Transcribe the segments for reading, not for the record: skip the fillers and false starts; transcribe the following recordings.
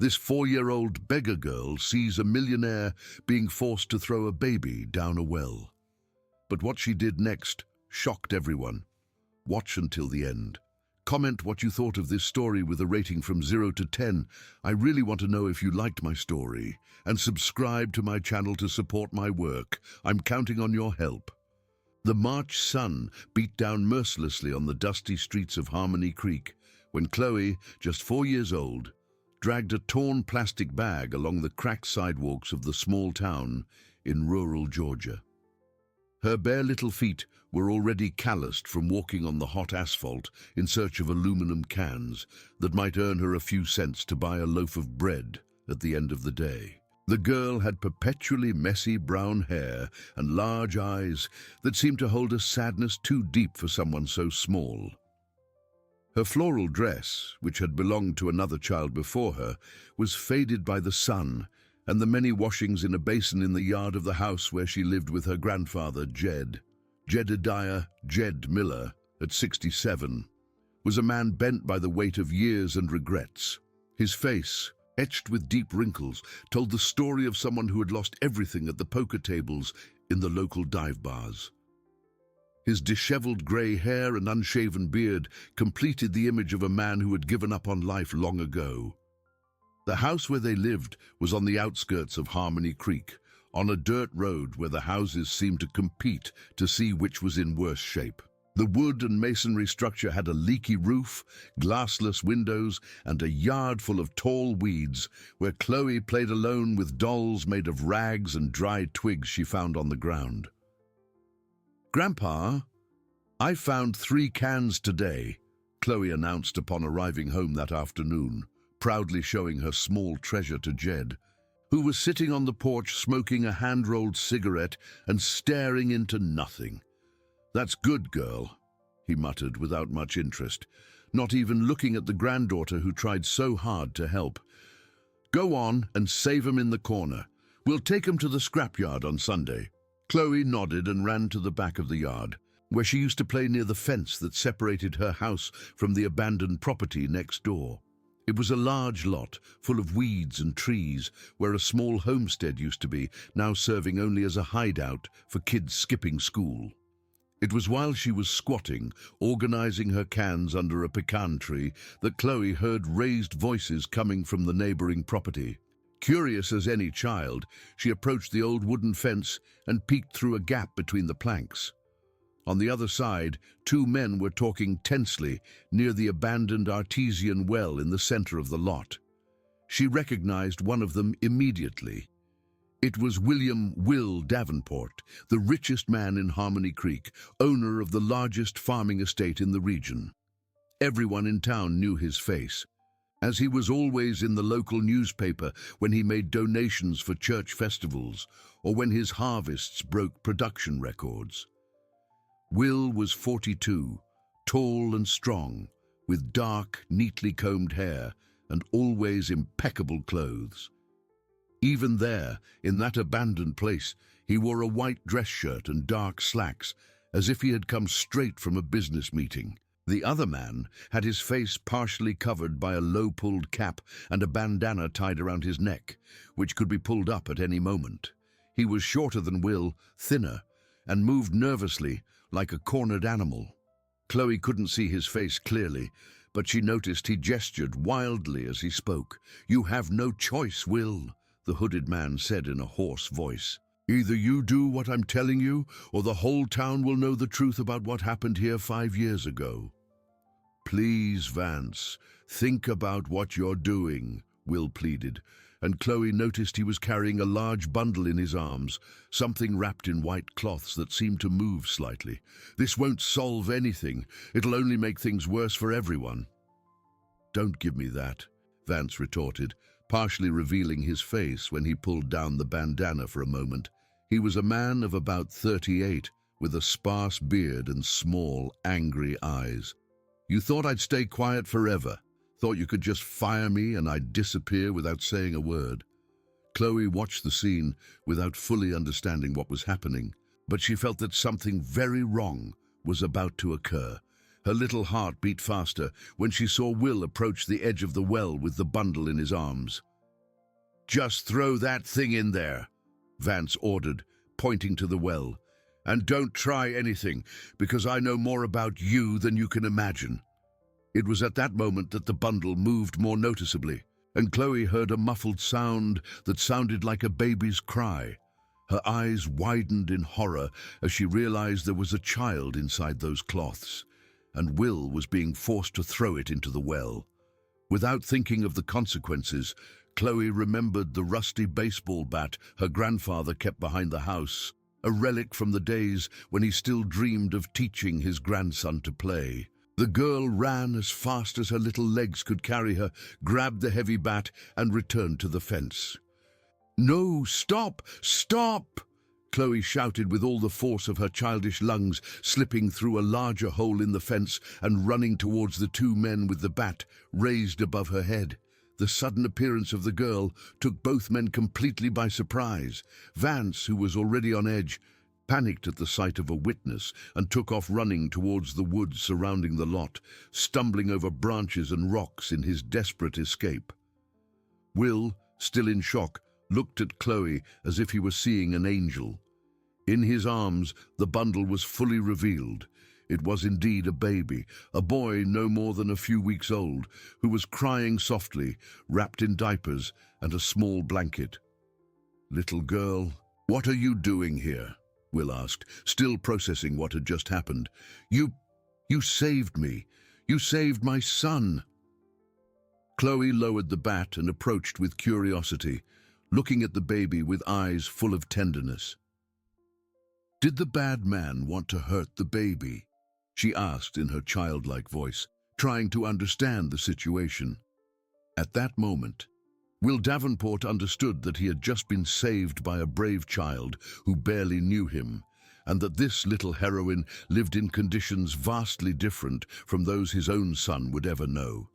This 4-year-old beggar girl sees a millionaire being forced to throw a baby down a well. But what she did next shocked everyone. Watch until the end. Comment what you thought of this story with a rating from 0 to 10. I really want to know if you liked my story. And subscribe to my channel to support my work. I'm counting on your help. The March sun beat down mercilessly on the dusty streets of Harmony Creek when Chloe, just 4 years old, dragged a torn plastic bag along the cracked sidewalks of the small town in rural Georgia. Her bare little feet were already calloused from walking on the hot asphalt in search of aluminum cans that might earn her a few cents to buy a loaf of bread at the end of the day. The girl had perpetually messy brown hair and large eyes that seemed to hold a sadness too deep for someone so small. Her floral dress, which had belonged to another child before her, was faded by the sun and the many washings in a basin in the yard of the house where she lived with her grandfather, Jedediah Jed Miller, at 67, was a man bent by the weight of years and regrets. His face, etched with deep wrinkles, told the story of someone who had lost everything at the poker tables in the local dive bars. His disheveled grey hair and unshaven beard completed the image of a man who had given up on life long ago. The house where they lived was on the outskirts of Harmony Creek, on a dirt road where the houses seemed to compete to see which was in worse shape. The wood and masonry structure had a leaky roof, glassless windows, and a yard full of tall weeds where Chloe played alone with dolls made of rags and dried twigs she found on the ground. "Grandpa, I found 3 cans today," Chloe announced upon arriving home that afternoon, proudly showing her small treasure to Jed, who was sitting on the porch smoking a hand-rolled cigarette and staring into nothing. "That's good, girl," he muttered without much interest, not even looking at the granddaughter who tried so hard to help. "Go on and save 'em in the corner. We'll take 'em to the scrapyard on Sunday." Chloe nodded and ran to the back of the yard, where she used to play near the fence that separated her house from the abandoned property next door. It was a large lot, full of weeds and trees, where a small homestead used to be, now serving only as a hideout for kids skipping school. It was while she was squatting, organizing her cans under a pecan tree, that Chloe heard raised voices coming from the neighboring property. Curious as any child, she approached the old wooden fence and peeked through a gap between the planks. On the other side, 2 men were talking tensely near the abandoned artesian well in the center of the lot. She recognized one of them immediately. It was Will Davenport, the richest man in Harmony Creek, owner of the largest farming estate in the region. Everyone in town knew his face, as he was always in the local newspaper when he made donations for church festivals or when his harvests broke production records. Will was 42, tall and strong, with dark, neatly combed hair and always impeccable clothes. Even there, in that abandoned place, he wore a white dress shirt and dark slacks, as if he had come straight from a business meeting. The other man had his face partially covered by a low-pulled cap and a bandana tied around his neck, which could be pulled up at any moment. He was shorter than Will, thinner, and moved nervously, like a cornered animal. Chloe couldn't see his face clearly, but she noticed he gestured wildly as he spoke. "You have no choice, Will," the hooded man said in a hoarse voice. "Either you do what I'm telling you, or the whole town will know the truth about what happened here 5 years ago." "Please, Vance, think about what you're doing," Will pleaded, and Chloe noticed he was carrying a large bundle in his arms, something wrapped in white cloths that seemed to move slightly. "This won't solve anything. It'll only make things worse for everyone." "Don't give me that," Vance retorted, partially revealing his face when he pulled down the bandana for a moment. He was a man of about 38, with a sparse beard and small, angry eyes. "You thought I'd stay quiet forever? Thought you could just fire me and I'd disappear without saying a word?" Chloe watched the scene without fully understanding what was happening, but she felt that something very wrong was about to occur, Her little heart beat faster when she saw Will approach the edge of the well with the bundle in his arms. "Just throw that thing in there," Vance ordered, pointing to the well. "And don't try anything, because I know more about you than you can imagine." It was at that moment that the bundle moved more noticeably, and Chloe heard a muffled sound that sounded like a baby's cry. Her eyes widened in horror as she realized there was a child inside those cloths, and Will was being forced to throw it into the well. Without thinking of the consequences, Chloe remembered the rusty baseball bat her grandfather kept behind the house, a relic from the days when he still dreamed of teaching his grandson to play. The girl ran as fast as her little legs could carry her, grabbed the heavy bat, and returned to the fence. "No, stop! Stop!" Chloe shouted with all the force of her childish lungs, slipping through a larger hole in the fence and running towards the two men with the bat raised above her head. The sudden appearance of the girl took both men completely by surprise. Vance, who was already on edge, panicked at the sight of a witness and took off running towards the woods surrounding the lot, stumbling over branches and rocks in his desperate escape. Will, still in shock, looked at Chloe as if he were seeing an angel. In his arms, the bundle was fully revealed. It was indeed a baby, a boy no more than a few weeks old, who was crying softly, wrapped in diapers and a small blanket. "Little girl, what are you doing here?" Will asked, still processing what had just happened. You saved me. You saved my son." Chloe lowered the bat and approached with curiosity, looking at the baby with eyes full of tenderness. "Did the bad man want to hurt the baby?" she asked in her childlike voice, trying to understand the situation. At that moment, Will Davenport understood that he had just been saved by a brave child who barely knew him, and that this little heroine lived in conditions vastly different from those his own son would ever know.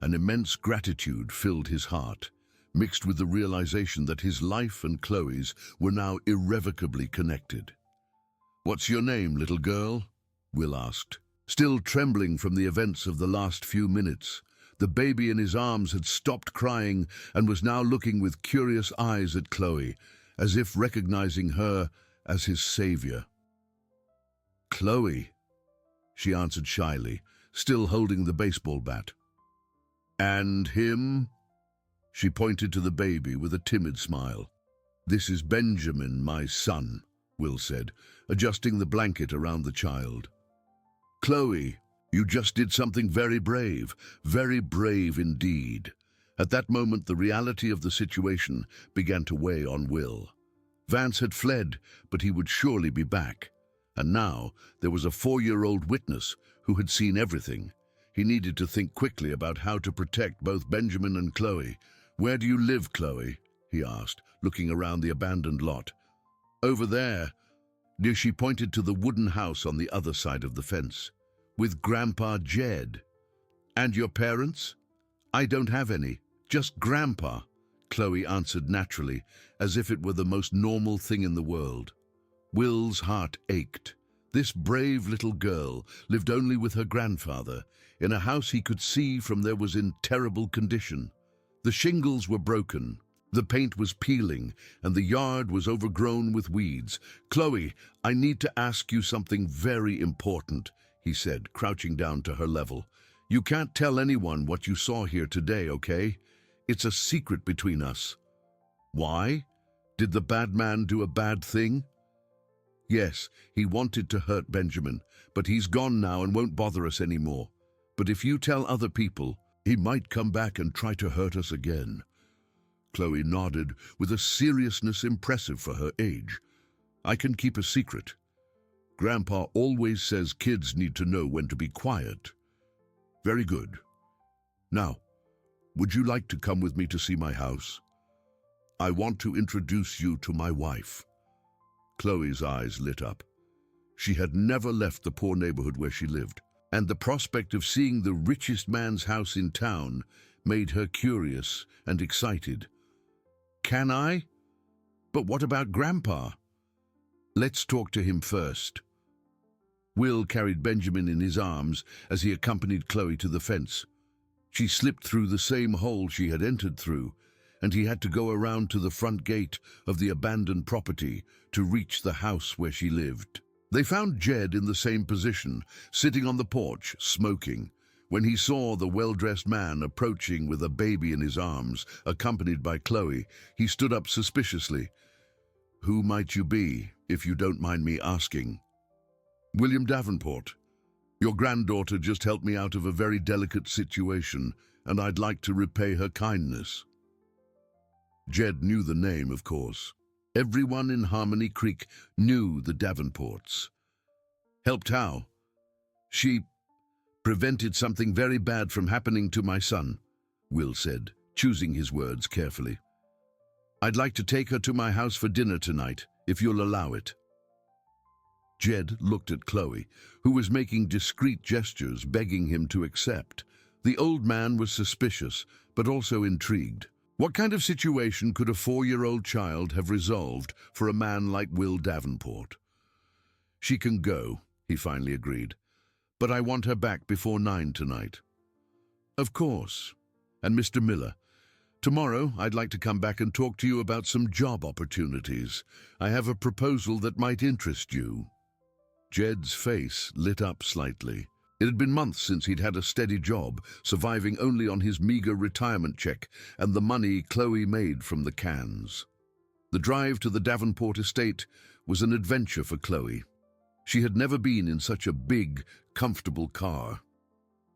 An immense gratitude filled his heart, mixed with the realization that his life and Chloe's were now irrevocably connected. "What's your name, little girl?" Will asked, still trembling from the events of the last few minutes. The baby in his arms had stopped crying and was now looking with curious eyes at Chloe, as if recognizing her as his savior. "Chloe," she answered shyly, still holding the baseball bat. "And him?" She pointed to the baby with a timid smile. "This is Benjamin, my son," Will said, adjusting the blanket around the child. "Chloe, you just did something very brave indeed." At that moment, the reality of the situation began to weigh on Will. Vance had fled, but he would surely be back. And now there was a 4-year-old witness who had seen everything. He needed to think quickly about how to protect both Benjamin and Chloe. "Where do you live, Chloe?" he asked, looking around the abandoned lot. "Over there." She pointed to the wooden house on the other side of the fence. "With Grandpa Jed." "And your parents?" "I don't have any, just Grandpa," Chloe answered naturally, as if it were the most normal thing in the world. Will's heart ached. This brave little girl lived only with her grandfather, in a house he could see from there was in terrible condition. The shingles were broken, the paint was peeling, and the yard was overgrown with weeds. "Chloe, I need to ask you something very important," he said, crouching down to her level. "You can't tell anyone what you saw here today, okay? It's a secret between us." "Why? Did the bad man do a bad thing?" "Yes, he wanted to hurt Benjamin, but he's gone now and won't bother us anymore. But if you tell other people, he might come back and try to hurt us again." Chloe nodded with a seriousness impressive for her age. "I can keep a secret. Grandpa always says kids need to know when to be quiet." "Very good. Now, would you like to come with me to see my house? I want to introduce you to my wife." Chloe's eyes lit up. She had never left the poor neighborhood where she lived, and the prospect of seeing the richest man's house in town made her curious and excited. "Can I? But what about Grandpa?" "Let's talk to him first." Will carried Benjamin in his arms as he accompanied Chloe to the fence. She slipped through the same hole she had entered through, and he had to go around to the front gate of the abandoned property to reach the house where she lived. They found Jed in the same position, sitting on the porch, smoking. When he saw the well-dressed man approaching with a baby in his arms, accompanied by Chloe, he stood up suspiciously. "Who might you be, if you don't mind me asking?" "William Davenport. Your granddaughter just helped me out of a very delicate situation, and I'd like to repay her kindness." Jed knew the name, of course. Everyone in Harmony Creek knew the Davenports. "Helped how?" "She prevented something very bad from happening to my son," Will said, choosing his words carefully. "I'd like to take her to my house for dinner tonight, if you'll allow it." Jed looked at Chloe, who was making discreet gestures, begging him to accept. The old man was suspicious, but also intrigued. What kind of situation could a 4-year-old child have resolved for a man like Will Davenport? "She can go," he finally agreed, "but I want her back before 9 tonight." "Of course. And Mr. Miller, tomorrow I'd like to come back and talk to you about some job opportunities. I have a proposal that might interest you." Jed's face lit up slightly. It had been months since he'd had a steady job, surviving only on his meager retirement check and the money Chloe made from the cans. The drive to the Davenport estate was an adventure for Chloe. She had never been in such a big, comfortable car.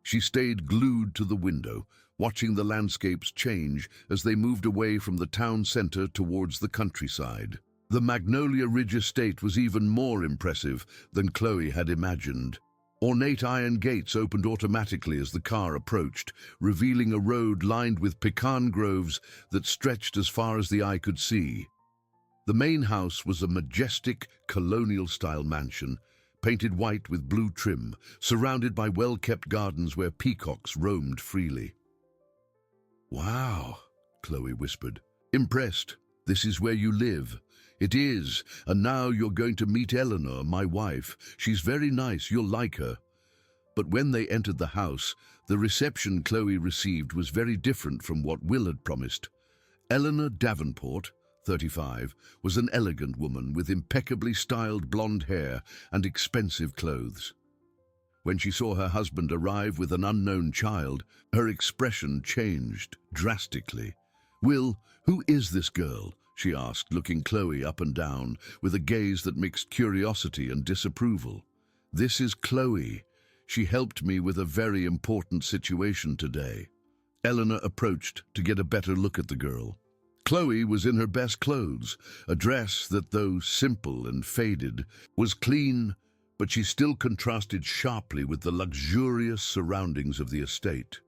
She stayed glued to the window, watching the landscapes change as they moved away from the town center towards the countryside. The Magnolia Ridge estate was even more impressive than Chloe had imagined. Ornate iron gates opened automatically as the car approached, revealing a road lined with pecan groves that stretched as far as the eye could see. The main house was a majestic, colonial-style mansion, painted white with blue trim, surrounded by well-kept gardens where peacocks roamed freely. "Wow," Chloe whispered. "Impressed. This is where you live." "It is, and now you're going to meet Eleanor, my wife. She's very nice, you'll like her." But when they entered the house, the reception Chloe received was very different from what Will had promised. Eleanor Davenport, 35, was an elegant woman with impeccably styled blonde hair and expensive clothes. When she saw her husband arrive with an unknown child, her expression changed drastically. "Will, who is this girl?" she asked, looking Chloe up and down with a gaze that mixed curiosity and disapproval. "This is Chloe. She helped me with a very important situation today." Eleanor approached to get a better look at the girl. Chloe was in her best clothes, a dress that, though simple and faded, was clean, but she still contrasted sharply with the luxurious surroundings of the estate.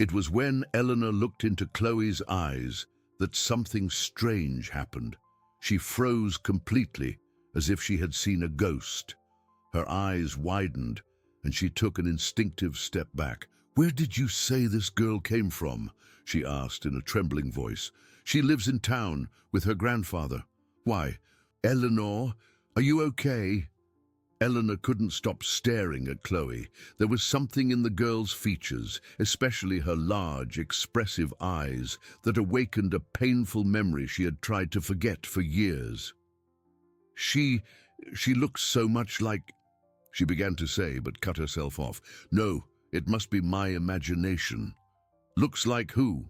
It was when Eleanor looked into Chloe's eyes that something strange happened. She froze completely, as if she had seen a ghost. Her eyes widened, and she took an instinctive step back. "Where did you say this girl came from?" she asked in a trembling voice. "She lives in town with her grandfather." "Why, Eleanor, are you okay?" Eleanor couldn't stop staring at Chloe. There was something in the girl's features, especially her large, expressive eyes, that awakened a painful memory she had tried to forget for years. She looks so much like—" she began to say, but cut herself off. "No, it must be my imagination." "Looks like who?"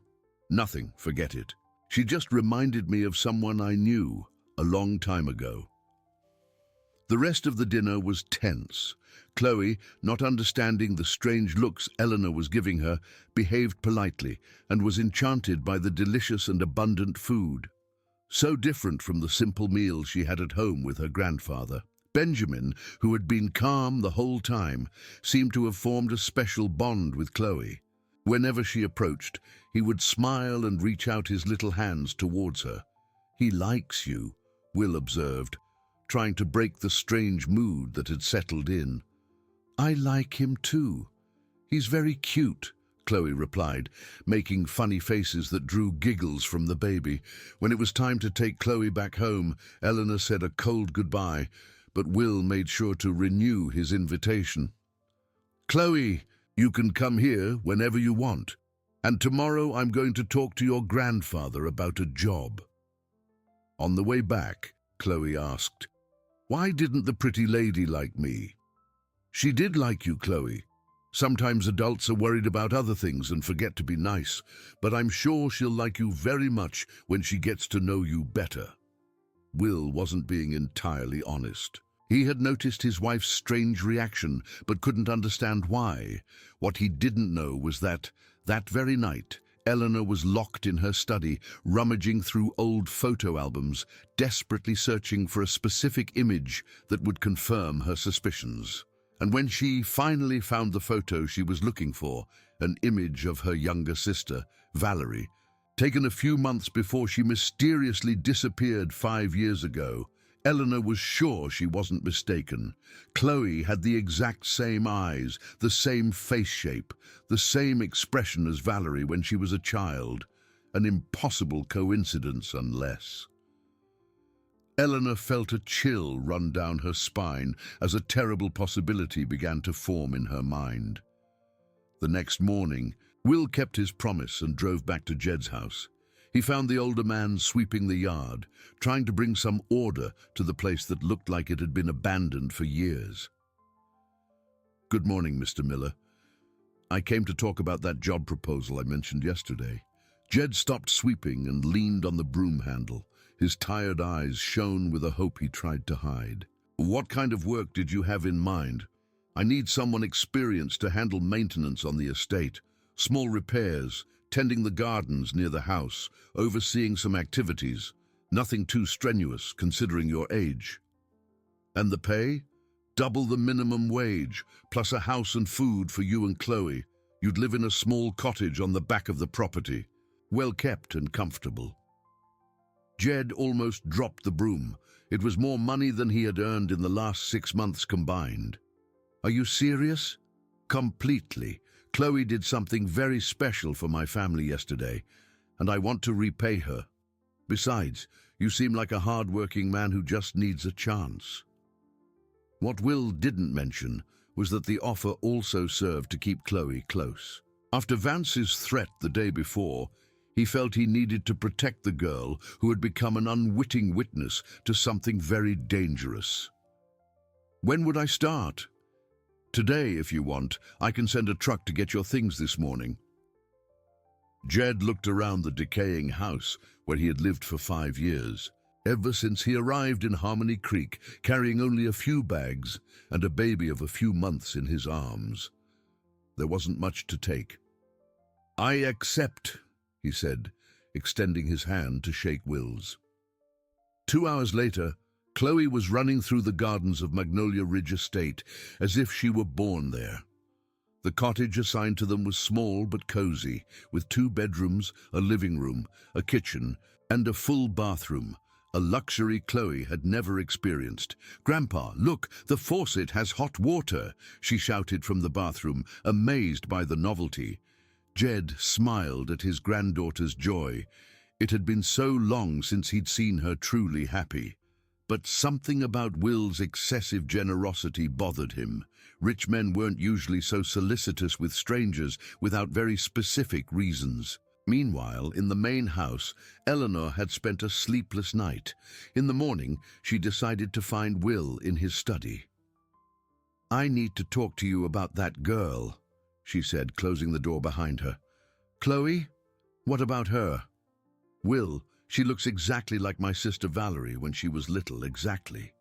"Nothing, forget it. She just reminded me of someone I knew a long time ago." The rest of the dinner was tense. Chloe, not understanding the strange looks Eleanor was giving her, behaved politely and was enchanted by the delicious and abundant food. So different from the simple meals she had at home with her grandfather. Benjamin, who had been calm the whole time, seemed to have formed a special bond with Chloe. Whenever she approached, he would smile and reach out his little hands towards her. "He likes you," Will observed, trying to break the strange mood that had settled in. "I like him too. He's very cute," Chloe replied, making funny faces that drew giggles from the baby. When it was time to take Chloe back home, Eleanor said a cold goodbye, but Will made sure to renew his invitation. "Chloe, you can come here whenever you want, and tomorrow I'm going to talk to your grandfather about a job." On the way back, Chloe asked, "Why didn't the pretty lady like me?" "She did like you, Chloe. Sometimes adults are worried about other things and forget to be nice, but I'm sure she'll like you very much when she gets to know you better." Will wasn't being entirely honest. He had noticed his wife's strange reaction, but couldn't understand why. What he didn't know was that very night, Eleanor was locked in her study, rummaging through old photo albums, desperately searching for a specific image that would confirm her suspicions. And when she finally found the photo she was looking for, an image of her younger sister, Valerie, taken a few months before she mysteriously disappeared 5 years ago, Eleanor was sure she wasn't mistaken. Chloe had the exact same eyes, the same face shape, the same expression as Valerie when she was a child. An impossible coincidence unless... Eleanor felt a chill run down her spine as a terrible possibility began to form in her mind. The next morning, Will kept his promise and drove back to Jed's house. He found the older man sweeping the yard, trying to bring some order to the place that looked like it had been abandoned for years. "Good morning, Mr. Miller. I came to talk about that job proposal I mentioned yesterday." Jed stopped sweeping and leaned on the broom handle. His tired eyes shone with a hope he tried to hide. "What kind of work did you have in mind? I need someone experienced to handle maintenance on the estate, small repairs, tending the gardens near the house, overseeing some activities. Nothing too strenuous, considering your age." "And the pay? Double the minimum wage, plus a house and food for you and Chloe. You'd live in a small cottage on the back of the property, well kept and comfortable." Jed almost dropped the broom. It was more money than he had earned in the last 6 months combined. "Are you serious?" "Completely. Chloe did something very special for my family yesterday, and I want to repay her. Besides, you seem like a hard-working man who just needs a chance." What Will didn't mention was that the offer also served to keep Chloe close. After Vance's threat the day before, he felt he needed to protect the girl who had become an unwitting witness to something very dangerous. "When would I start?" "Today, if you want. I can send a truck to get your things this morning." Jed looked around the decaying house where he had lived for 5 years, ever since he arrived in Harmony Creek, carrying only a few bags and a baby of a few months in his arms. There wasn't much to take. "I accept," he said, extending his hand to shake Will's. 2 hours later, Chloe was running through the gardens of Magnolia Ridge Estate as if she were born there. The cottage assigned to them was small but cozy, with 2 bedrooms, a living room, a kitchen, and a full bathroom, a luxury Chloe had never experienced. "Grandpa, look, the faucet has hot water," she shouted from the bathroom, amazed by the novelty. Jed smiled at his granddaughter's joy. It had been so long since he'd seen her truly happy. But something about Will's excessive generosity bothered him. Rich men weren't usually so solicitous with strangers without very specific reasons. Meanwhile, in the main house, Eleanor had spent a sleepless night. In the morning, she decided to find Will in his study. "I need to talk to you about that girl," she said, closing the door behind her. "Chloe? What about her?" "Will, she looks exactly like my sister Valerie when she was little, exactly."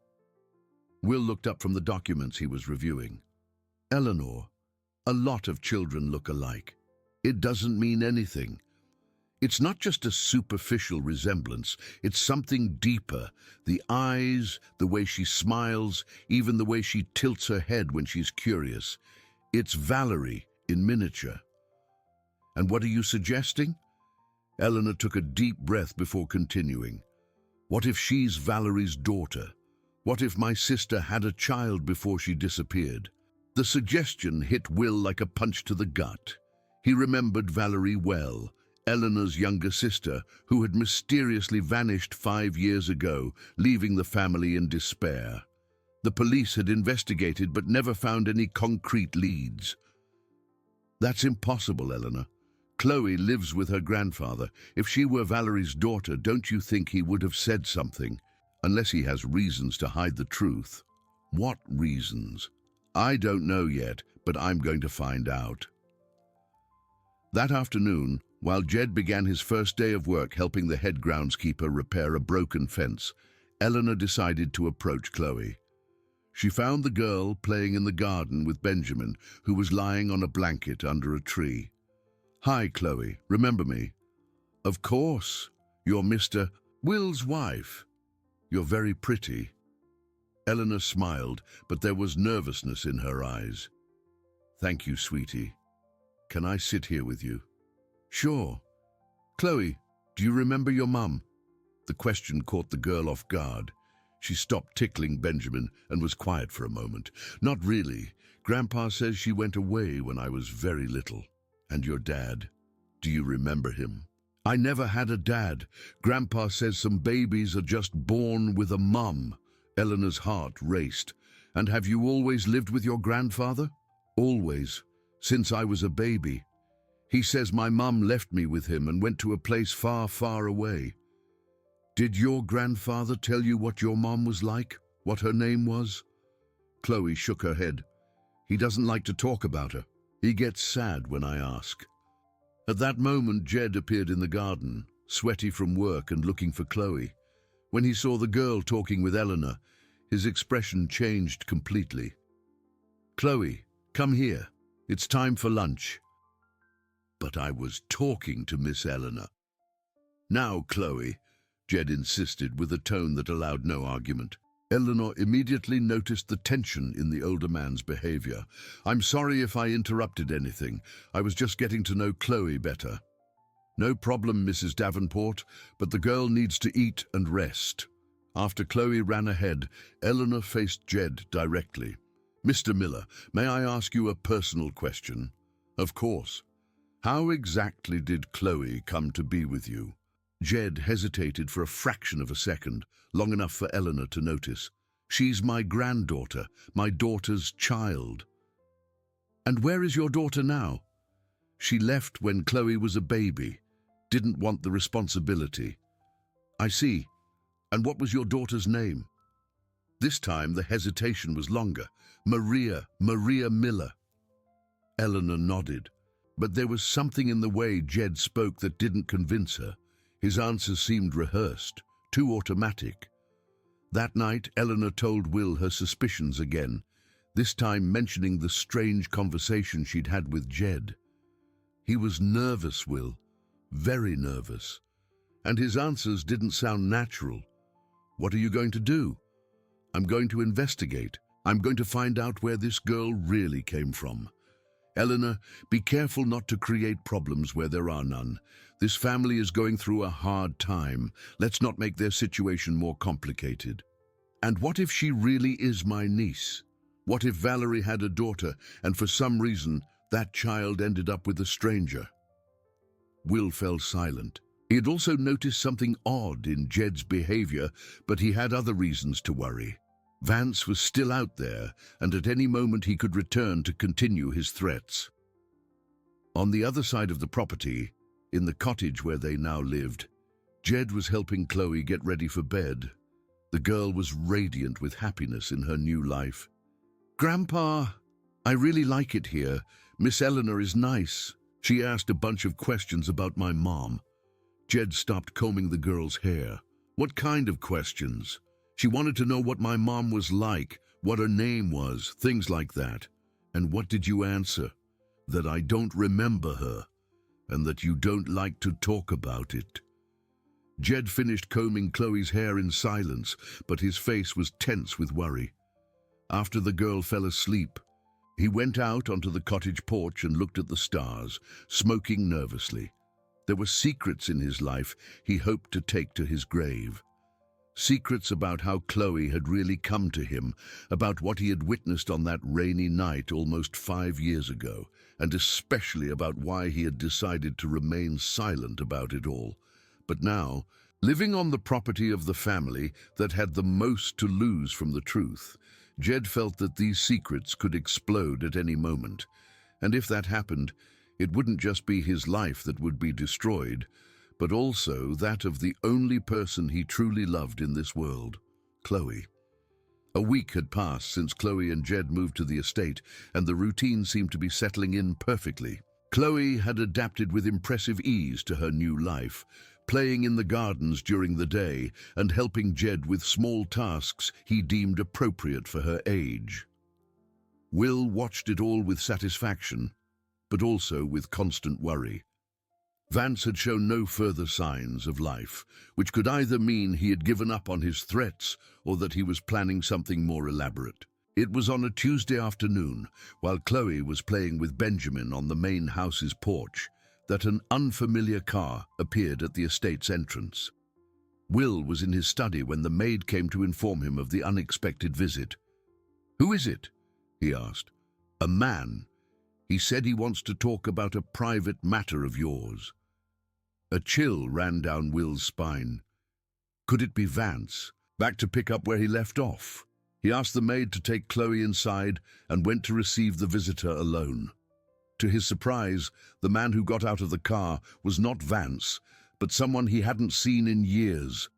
Will looked up from the documents he was reviewing. "Eleanor, a lot of children look alike. It doesn't mean anything. It's not just a superficial resemblance, it's something deeper. The eyes, the way she smiles, even the way she tilts her head when she's curious. It's Valerie in miniature." "And what are you suggesting?" Eleanor took a deep breath before continuing. "What if she's Valerie's daughter? What if my sister had a child before she disappeared?" The suggestion hit Will like a punch to the gut. He remembered Valerie well, Eleanor's younger sister, who had mysteriously vanished 5 years ago, leaving the family in despair. The police had investigated but never found any concrete leads. That's impossible, Eleanor. Chloe lives with her grandfather. If she were Valerie's daughter, don't you think he would have said something? Unless he has reasons to hide the truth. What reasons? I don't know yet, but I'm going to find out. That afternoon, while Jed began his first day of work helping the head groundskeeper repair a broken fence, Eleanor decided to approach Chloe. She found the girl playing in the garden with Benjamin, who was lying on a blanket under a tree. "Hi, Chloe, remember me?" "Of course. You're Mr. Will's wife. You're very pretty." Eleanor smiled, but there was nervousness in her eyes. "Thank you, sweetie. Can I sit here with you?" "Sure." "Chloe, do you remember your mum?" The question caught the girl off guard. She stopped tickling Benjamin and was quiet for a moment. "Not really. Grandpa says she went away when I was very little." "And your dad? Do you remember him?" "I never had a dad. Grandpa says some babies are just born with a mum." Eleanor's heart raced. "And have you always lived with your grandfather?" "Always, since I was a baby. He says my mum left me with him and went to a place far, far away." "Did your grandfather tell you what your mom was like? What her name was?" Chloe shook her head. "He doesn't like to talk about her. He gets sad when I ask." At that moment, Jed appeared in the garden, sweaty from work and looking for Chloe. When he saw the girl talking with Eleanor, his expression changed completely. "Chloe, come here. It's time for lunch." "But I was talking to Miss Eleanor." "Now, Chloe," Jed insisted with a tone that allowed no argument. Eleanor immediately noticed the tension in the older man's behavior. "I'm sorry if I interrupted anything. I was just getting to know Chloe better." "No problem, Mrs. Davenport, but the girl needs to eat and rest." After Chloe ran ahead, Eleanor faced Jed directly. "Mr. Miller, may I ask you a personal question?" "Of course." "How exactly did Chloe come to be with you?" Jed hesitated for a fraction of a second, long enough for Eleanor to notice. "She's my granddaughter, my daughter's child." "And where is your daughter now?" "She left when Chloe was a baby. Didn't want the responsibility." "I see. And what was your daughter's name?" This time the hesitation was longer. Maria Miller." Eleanor nodded, but there was something in the way Jed spoke that didn't convince her. His answers seemed rehearsed, too automatic. That night, Eleanor told Will her suspicions again, this time mentioning the strange conversation she'd had with Jed. He was nervous, Will, very nervous, and his answers didn't sound natural. "What are you going to do?" "I'm going to investigate. I'm going to find out where this girl really came from." "Eleanor, be careful not to create problems where there are none. This family is going through a hard time. Let's not make their situation more complicated." "And what if she really is my niece? What if Valerie had a daughter and for some reason that child ended up with a stranger?" Will fell silent. He had also noticed something odd in Jed's behavior, but he had other reasons to worry. Vance was still out there, and at any moment he could return to continue his threats. On the other side of the property, in the cottage where they now lived, Jed was helping Chloe get ready for bed. The girl was radiant with happiness in her new life. "Grandpa, I really like it here. Miss Eleanor is nice. She asked a bunch of questions about my mom." Jed stopped combing the girl's hair. "What kind of questions?" "She wanted to know what my mom was like, what her name was, things like that." "And what did you answer?" "That I don't remember her, and that you don't like to talk about it." Jed finished combing Chloe's hair in silence, but his face was tense with worry. After the girl fell asleep, he went out onto the cottage porch and looked at the stars, smoking nervously. There were secrets in his life he hoped to take to his grave. Secrets about how Chloe had really come to him, about what he had witnessed on that rainy night almost 5 years ago, and especially about why he had decided to remain silent about it all. But now, living on the property of the family that had the most to lose from the truth, Jed felt that these secrets could explode at any moment, and if that happened, it wouldn't just be his life that would be destroyed, but also that of the only person he truly loved in this world, Chloe. A week had passed since Chloe and Jed moved to the estate, and the routine seemed to be settling in perfectly. Chloe had adapted with impressive ease to her new life, playing in the gardens during the day and helping Jed with small tasks he deemed appropriate for her age. Will watched it all with satisfaction, but also with constant worry. Vance had shown no further signs of life, which could either mean he had given up on his threats or that he was planning something more elaborate. It was on a Tuesday afternoon, while Chloe was playing with Benjamin on the main house's porch, that an unfamiliar car appeared at the estate's entrance. Will was in his study when the maid came to inform him of the unexpected visit. "Who is it?" he asked. "A man. He said he wants to talk about a private matter of yours." A chill ran down Will's spine. Could it be Vance, back to pick up where he left off? He asked the maid to take Chloe inside and went to receive the visitor alone. To his surprise, the man who got out of the car was not Vance, but someone he hadn't seen in years.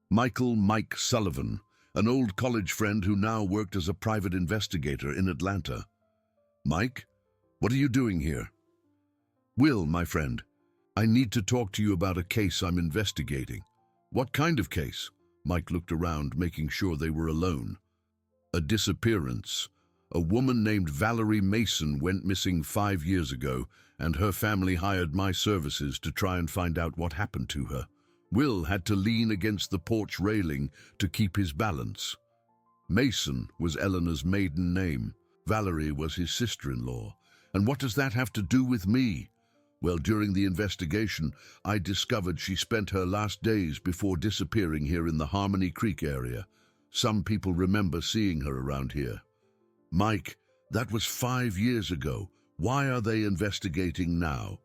Mike Sullivan, an old college friend who now worked as a private investigator in Atlanta. "Mike, what are you doing here?" "Will, my friend, I need to talk to you about a case I'm investigating." "What kind of case?" Mike looked around, making sure they were alone. "A disappearance. A woman named Valerie Mason went missing 5 years ago, and her family hired my services to try and find out what happened to her." Will had to lean against the porch railing to keep his balance. Mason was Eleanor's maiden name. Valerie was his sister-in-law. And what does that have to do with me? Well, during the investigation, I discovered she spent her last days before disappearing here in the Harmony Creek area. Some people remember seeing her around here. "Mike, that was 5 years ago. Why are they investigating now?"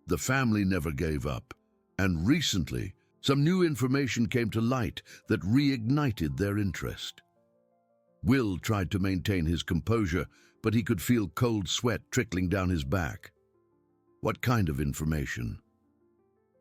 "The family never gave up. And recently, some new information came to light that reignited their interest." Will tried to maintain his composure, but he could feel cold sweat trickling down his back. "What kind of information?"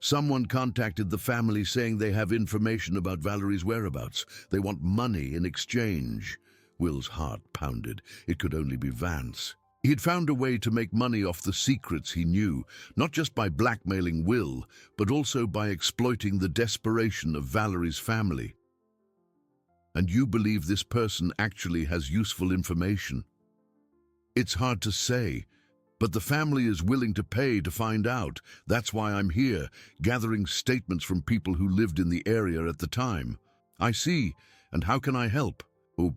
"Someone contacted the family saying they have information about Valerie's whereabouts. They want money in exchange." Will's heart pounded. It could only be Vance. He'd found a way to make money off the secrets he knew, not just by blackmailing Will, but also by exploiting the desperation of Valerie's family. "And you believe this person actually has useful information?" "It's hard to say, but the family is willing to pay to find out. That's why I'm here, gathering statements from people who lived in the area at the time." "I see. And how can I help?" "Oh,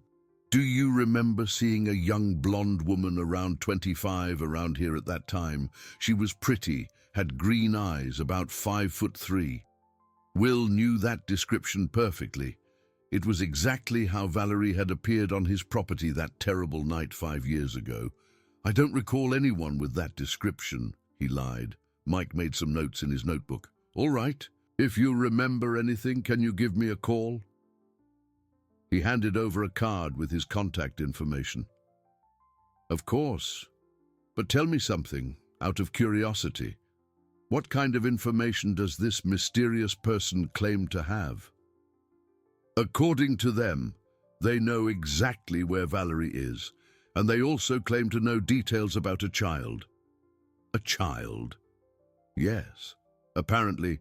do you remember seeing a young blonde woman around 25 around here at that time? She was pretty, had green eyes, about 5'3". Will knew that description perfectly. It was exactly how Valerie had appeared on his property that terrible night 5 years ago. "I don't recall anyone with that description," he lied. Mike made some notes in his notebook. "All right. If you remember anything, can you give me a call?" He handed over a card with his contact information. "Of course. But tell me something, out of curiosity. What kind of information does this mysterious person claim to have?" "According to them, they know exactly where Valerie is, and they also claim to know details about a child." "A child?" "Yes. Apparently,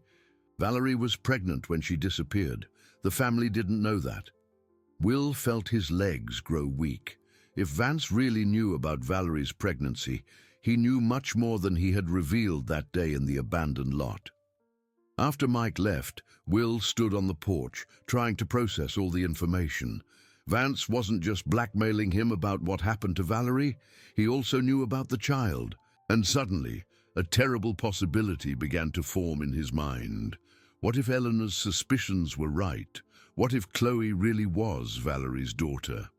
Valerie was pregnant when she disappeared. The family didn't know that." Will felt his legs grow weak. If Vance really knew about Valerie's pregnancy, he knew much more than he had revealed that day in the abandoned lot. After Mike left, Will stood on the porch, trying to process all the information. Vance wasn't just blackmailing him about what happened to Valerie, he also knew about the child. And suddenly, a terrible possibility began to form in his mind. What if Eleanor's suspicions were right? What if Chloe really was Valerie's daughter?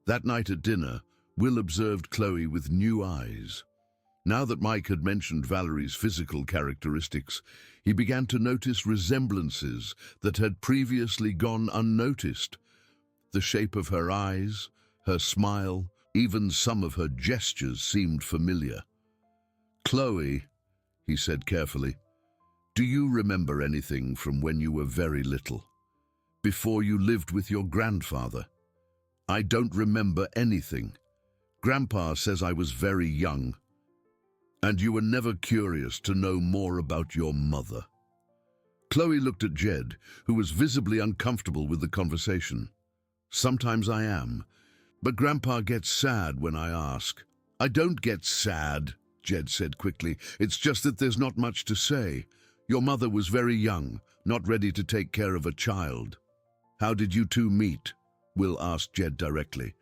That night at dinner, Will observed Chloe with new eyes. Now that Mike had mentioned Valerie's physical characteristics, he began to notice resemblances that had previously gone unnoticed. The shape of her eyes, Her smile, even some of her gestures seemed familiar. "Chloe," he said carefully, "do you remember anything from when you were very little? Before you lived with your grandfather?" "I don't remember anything. Grandpa says I was very young." "And you were never curious to know more about your mother?" Chloe looked at Jed, who was visibly uncomfortable with the conversation. "Sometimes I am, but Grandpa gets sad when I ask." "I don't get sad," Jed said quickly. "It's just that there's not much to say. Your mother was very young, not ready to take care of a child." "How did you two meet?" Will asked Jed directly.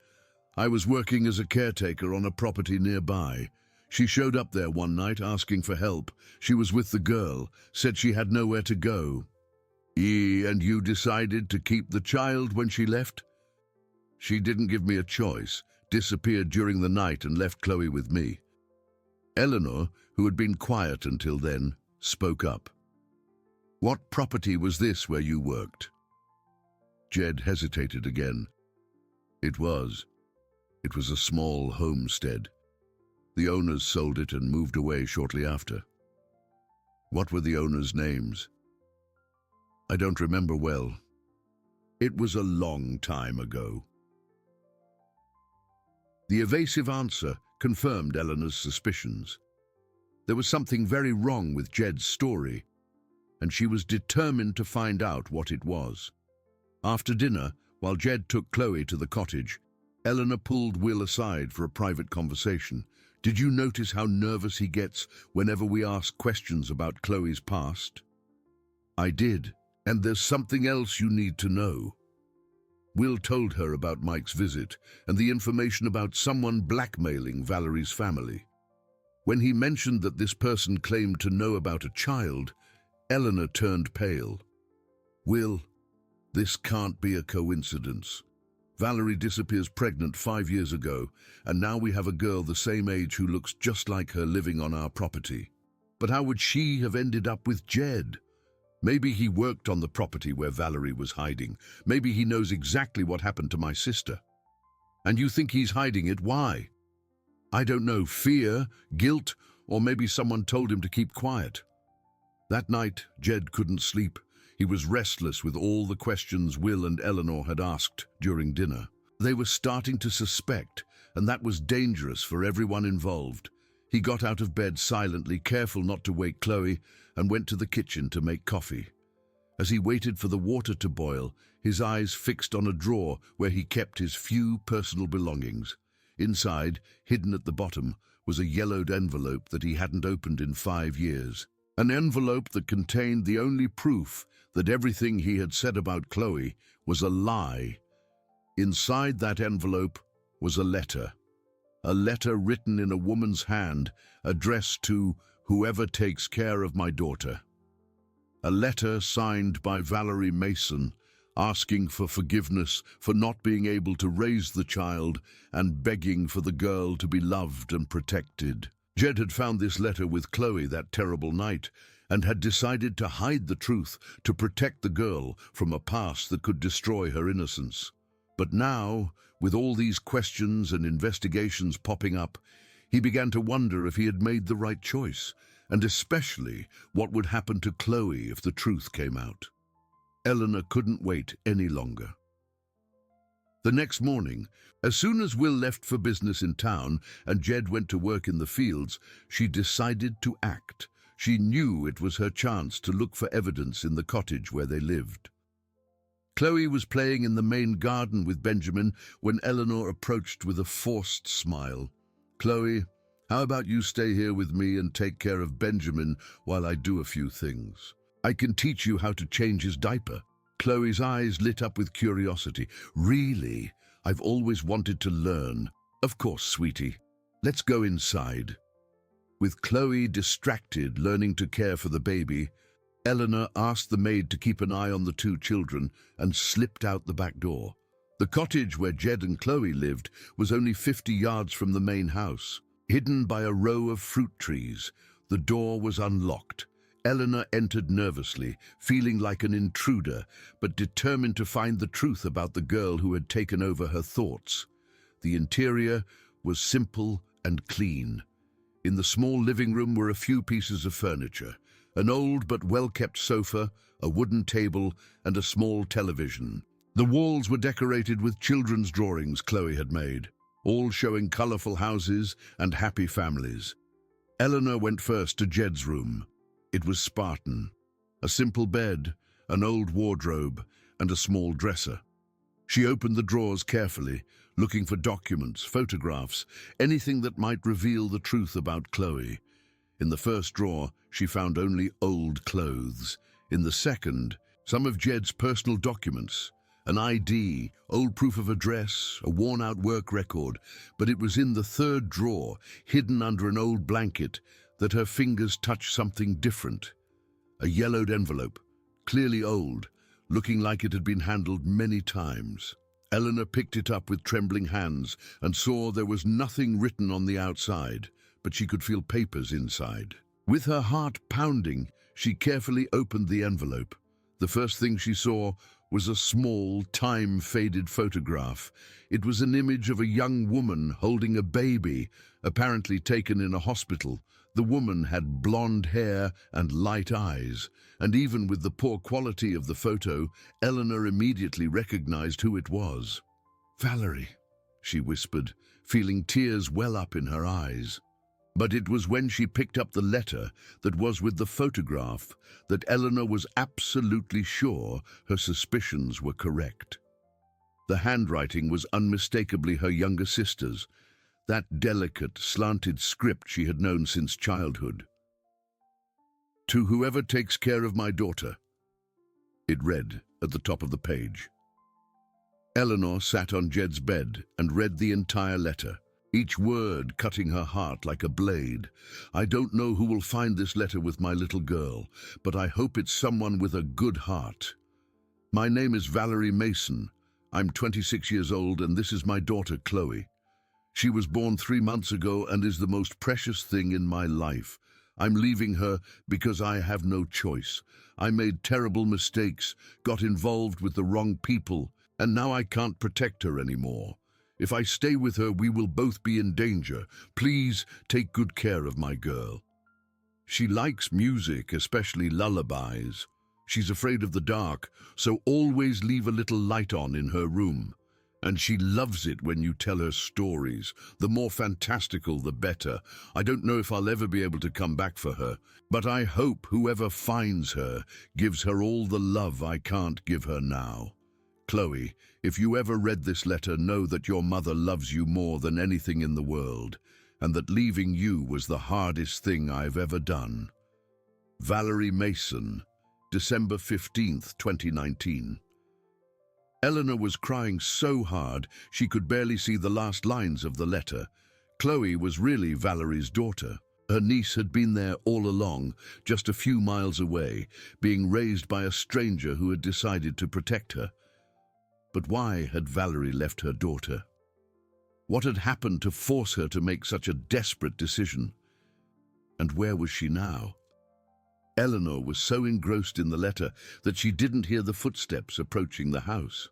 "I was working as a caretaker on a property nearby. She showed up there one night asking for help. She was with the girl, said she had nowhere to go." And you decided to keep the child when she left?" "She didn't give me a choice, disappeared during the night and left Chloe with me." Eleanor, who had been quiet until then, spoke up. "What property was this where you worked?" Jed hesitated again. It was a small homestead. The owners sold it and moved away shortly after." "What were the owners' names?" "I don't remember well. It was a long time ago." The evasive answer confirmed Eleanor's suspicions. There was something very wrong with Jed's story, and she was determined to find out what it was. After dinner, while Jed took Chloe to the cottage, Eleanor pulled Will aside for a private conversation. "Did you notice how nervous he gets whenever we ask questions about Chloe's past?" "I did, and there's something else you need to know." Will told her about Mike's visit and the information about someone blackmailing Valerie's family. When he mentioned that this person claimed to know about a child, Eleanor turned pale. "Will, this can't be a coincidence. Valerie disappears pregnant 5 years ago, and now we have a girl the same age who looks just like her living on our property. But how would she have ended up with Jed? Maybe he worked on the property where Valerie was hiding. Maybe he knows exactly what happened to my sister." "And you think he's hiding it? Why?" "I don't know, fear, guilt, or maybe someone told him to keep quiet." That night, Jed couldn't sleep. He was restless with all the questions Will and Eleanor had asked during dinner. They were starting to suspect, and that was dangerous for everyone involved. He got out of bed silently, careful not to wake Chloe, and went to the kitchen to make coffee. As he waited for the water to boil, his eyes fixed on a drawer where he kept his few personal belongings. Inside, hidden at the bottom, was a yellowed envelope that he hadn't opened in 5 years. An envelope that contained the only proof that everything he had said about Chloe was a lie. Inside that envelope was a letter written in a woman's hand, addressed to "Whoever takes care of my daughter." A letter signed by Valerie Mason, asking for forgiveness for not being able to raise the child and begging for the girl to be loved and protected. Jed had found this letter with Chloe that terrible night and had decided to hide the truth to protect the girl from a past that could destroy her innocence. But now, with all these questions and investigations popping up, he began to wonder if he had made the right choice, and especially what would happen to Chloe if the truth came out. Eleanor couldn't wait any longer. The next morning, as soon as Will left for business in town and Jed went to work in the fields, she decided to act. She knew it was her chance to look for evidence in the cottage where they lived. Chloe was playing in the main garden with Benjamin when Eleanor approached with a forced smile. "Chloe, how about you stay here with me and take care of Benjamin while I do a few things? I can teach you how to change his diaper." Chloe's eyes lit up with curiosity. "Really? I've always wanted to learn." "Of course, sweetie. Let's go inside." With Chloe distracted, learning to care for the baby, Eleanor asked the maid to keep an eye on the 2 children and slipped out the back door. The cottage where Jed and Chloe lived was only 50 yards from the main house. Hidden by a row of fruit trees, the door was unlocked. Eleanor entered nervously, feeling like an intruder, but determined to find the truth about the girl who had taken over her thoughts. The interior was simple and clean. In the small living room were a few pieces of furniture, an old but well-kept sofa, a wooden table, and a small television. The walls were decorated with children's drawings Chloe had made, all showing colorful houses and happy families. Eleanor went first to Jed's room. It was Spartan. A simple bed, an old wardrobe, and a small dresser. She opened the drawers carefully, looking for documents, photographs, anything that might reveal the truth about Chloe. In the first drawer, she found only old clothes. In the second, some of Jed's personal documents, an ID, old proof of address, a worn-out work record. But it was in the third drawer, hidden under an old blanket, that her fingers touched something different. A yellowed envelope, clearly old, looking like it had been handled many times. Eleanor picked it up with trembling hands and saw there was nothing written on the outside, but she could feel papers inside. With her heart pounding, she carefully opened the envelope. The first thing she saw was a small, time-faded photograph. It was an image of a young woman holding a baby, apparently taken in a hospital. The woman had blonde hair and light eyes, and even with the poor quality of the photo, Eleanor immediately recognized who it was. "Valerie," she whispered, feeling tears well up in her eyes. But it was when she picked up the letter that was with the photograph that Eleanor was absolutely sure her suspicions were correct. The handwriting was unmistakably her younger sister's, that delicate, slanted script she had known since childhood. "To whoever takes care of my daughter," it read at the top of the page. Eleanor sat on Jed's bed and read the entire letter, each word cutting her heart like a blade. "I don't know who will find this letter with my little girl, but I hope it's someone with a good heart. My name is Valerie Mason. I'm 26 years old, and this is my daughter, Chloe. She was born 3 months ago and is the most precious thing in my life. I'm leaving her because I have no choice. I made terrible mistakes, got involved with the wrong people, and now I can't protect her anymore. If I stay with her, we will both be in danger. Please take good care of my girl. She likes music, especially lullabies. She's afraid of the dark, so always leave a little light on in her room. And she loves it when you tell her stories. The more fantastical, the better. I don't know if I'll ever be able to come back for her, but I hope whoever finds her gives her all the love I can't give her now. Chloe, if you ever read this letter, know that your mother loves you more than anything in the world, and that leaving you was the hardest thing I've ever done. Valerie Mason, December 15th, 2019. Eleanor was crying so hard she could barely see the last lines of the letter. Chloe was really Valerie's daughter. Her niece had been there all along, just a few miles away, being raised by a stranger who had decided to protect her. But why had Valerie left her daughter? What had happened to force her to make such a desperate decision? And where was she now? Eleanor was so engrossed in the letter that she didn't hear the footsteps approaching the house.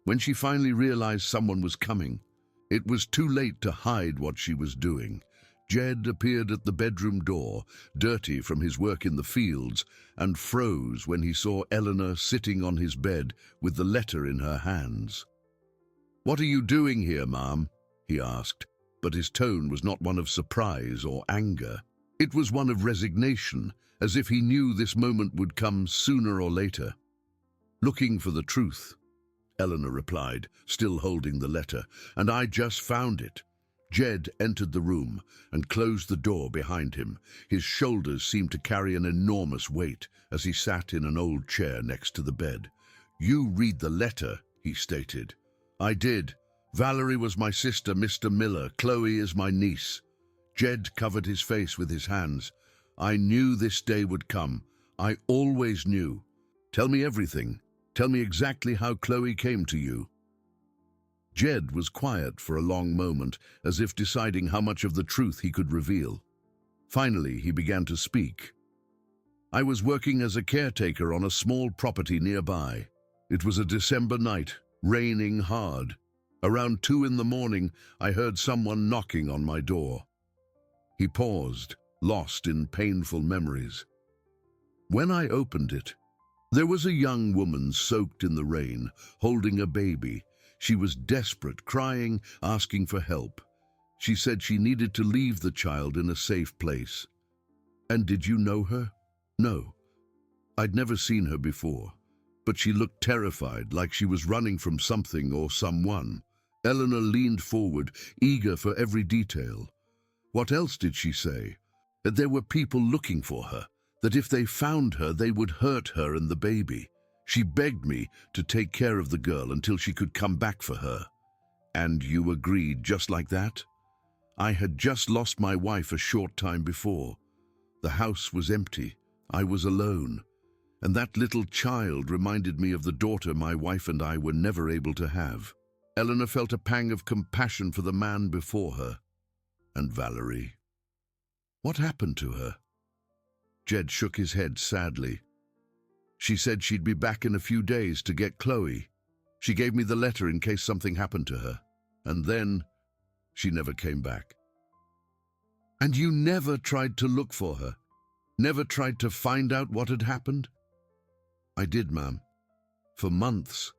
When she finally realized someone was coming, it was too late to hide what she was doing. Jed appeared at the bedroom door, dirty from his work in the fields, and froze when he saw Eleanor sitting on his bed with the letter in her hands. "What are you doing here, Mom?" he asked, but his tone was not one of surprise or anger. It was one of resignation, as if he knew this moment would come sooner or later. "Looking for the truth," Eleanor replied, still holding the letter, "and I just found it." Jed entered the room and closed the door behind him. His shoulders seemed to carry an enormous weight as he sat in an old chair next to the bed. "You read the letter," he stated. "I did. Valerie was my sister, Mr. Miller. Chloe is my niece." Jed covered his face with his hands. "I knew this day would come. I always knew. Tell me everything. Tell me exactly how Chloe came to you." Jed was quiet for a long moment, as if deciding how much of the truth he could reveal. Finally, he began to speak. "I was working as a caretaker on a small property nearby. It was a December night, raining hard. Around 2 in the morning, I heard someone knocking on my door. He paused, lost in painful memories. When I opened it, there was a young woman soaked in the rain, holding a baby. She was desperate, crying, asking for help. She said she needed to leave the child in a safe place. And did you know her? No. I'd never seen her before, but she looked terrified, like she was running from something or someone. Eleanor leaned forward, eager for every detail. What else did she say? That there were people looking for her, that if they found her, they would hurt her and the baby. She begged me to take care of the girl until she could come back for her. And you agreed just like that? I had just lost my wife a short time before. The house was empty. I was alone. And that little child reminded me of the daughter my wife and I were never able to have. Eleanor felt a pang of compassion for the man before her. And Valerie. What happened to her? Jed shook his head sadly. She said she'd be back in a few days to get Chloe. She gave me the letter in case something happened to her. And then she never came back. And you never tried to look for her? Never tried to find out what had happened? I did, ma'am. For months.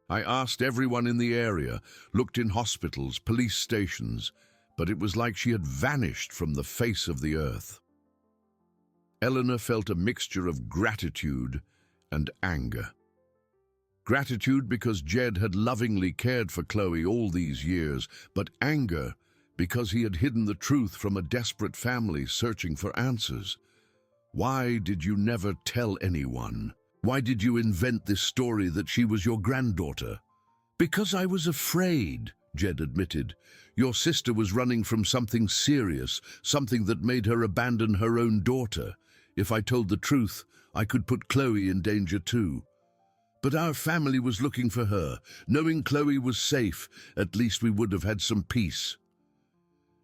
I asked everyone in the area, looked in hospitals, police stations, but it was like she had vanished from the face of the earth. Eleanor felt a mixture of gratitude and anger. Gratitude because Jed had lovingly cared for Chloe all these years, but anger because he had hidden the truth from a desperate family searching for answers. Why did you never tell anyone? Why did you invent this story that she was your granddaughter? Because I was afraid, Jed admitted. Your sister was running from something serious, something that made her abandon her own daughter. If I told the truth, I could put Chloe in danger too. But our family was looking for her. Knowing Chloe was safe, at least we would have had some peace.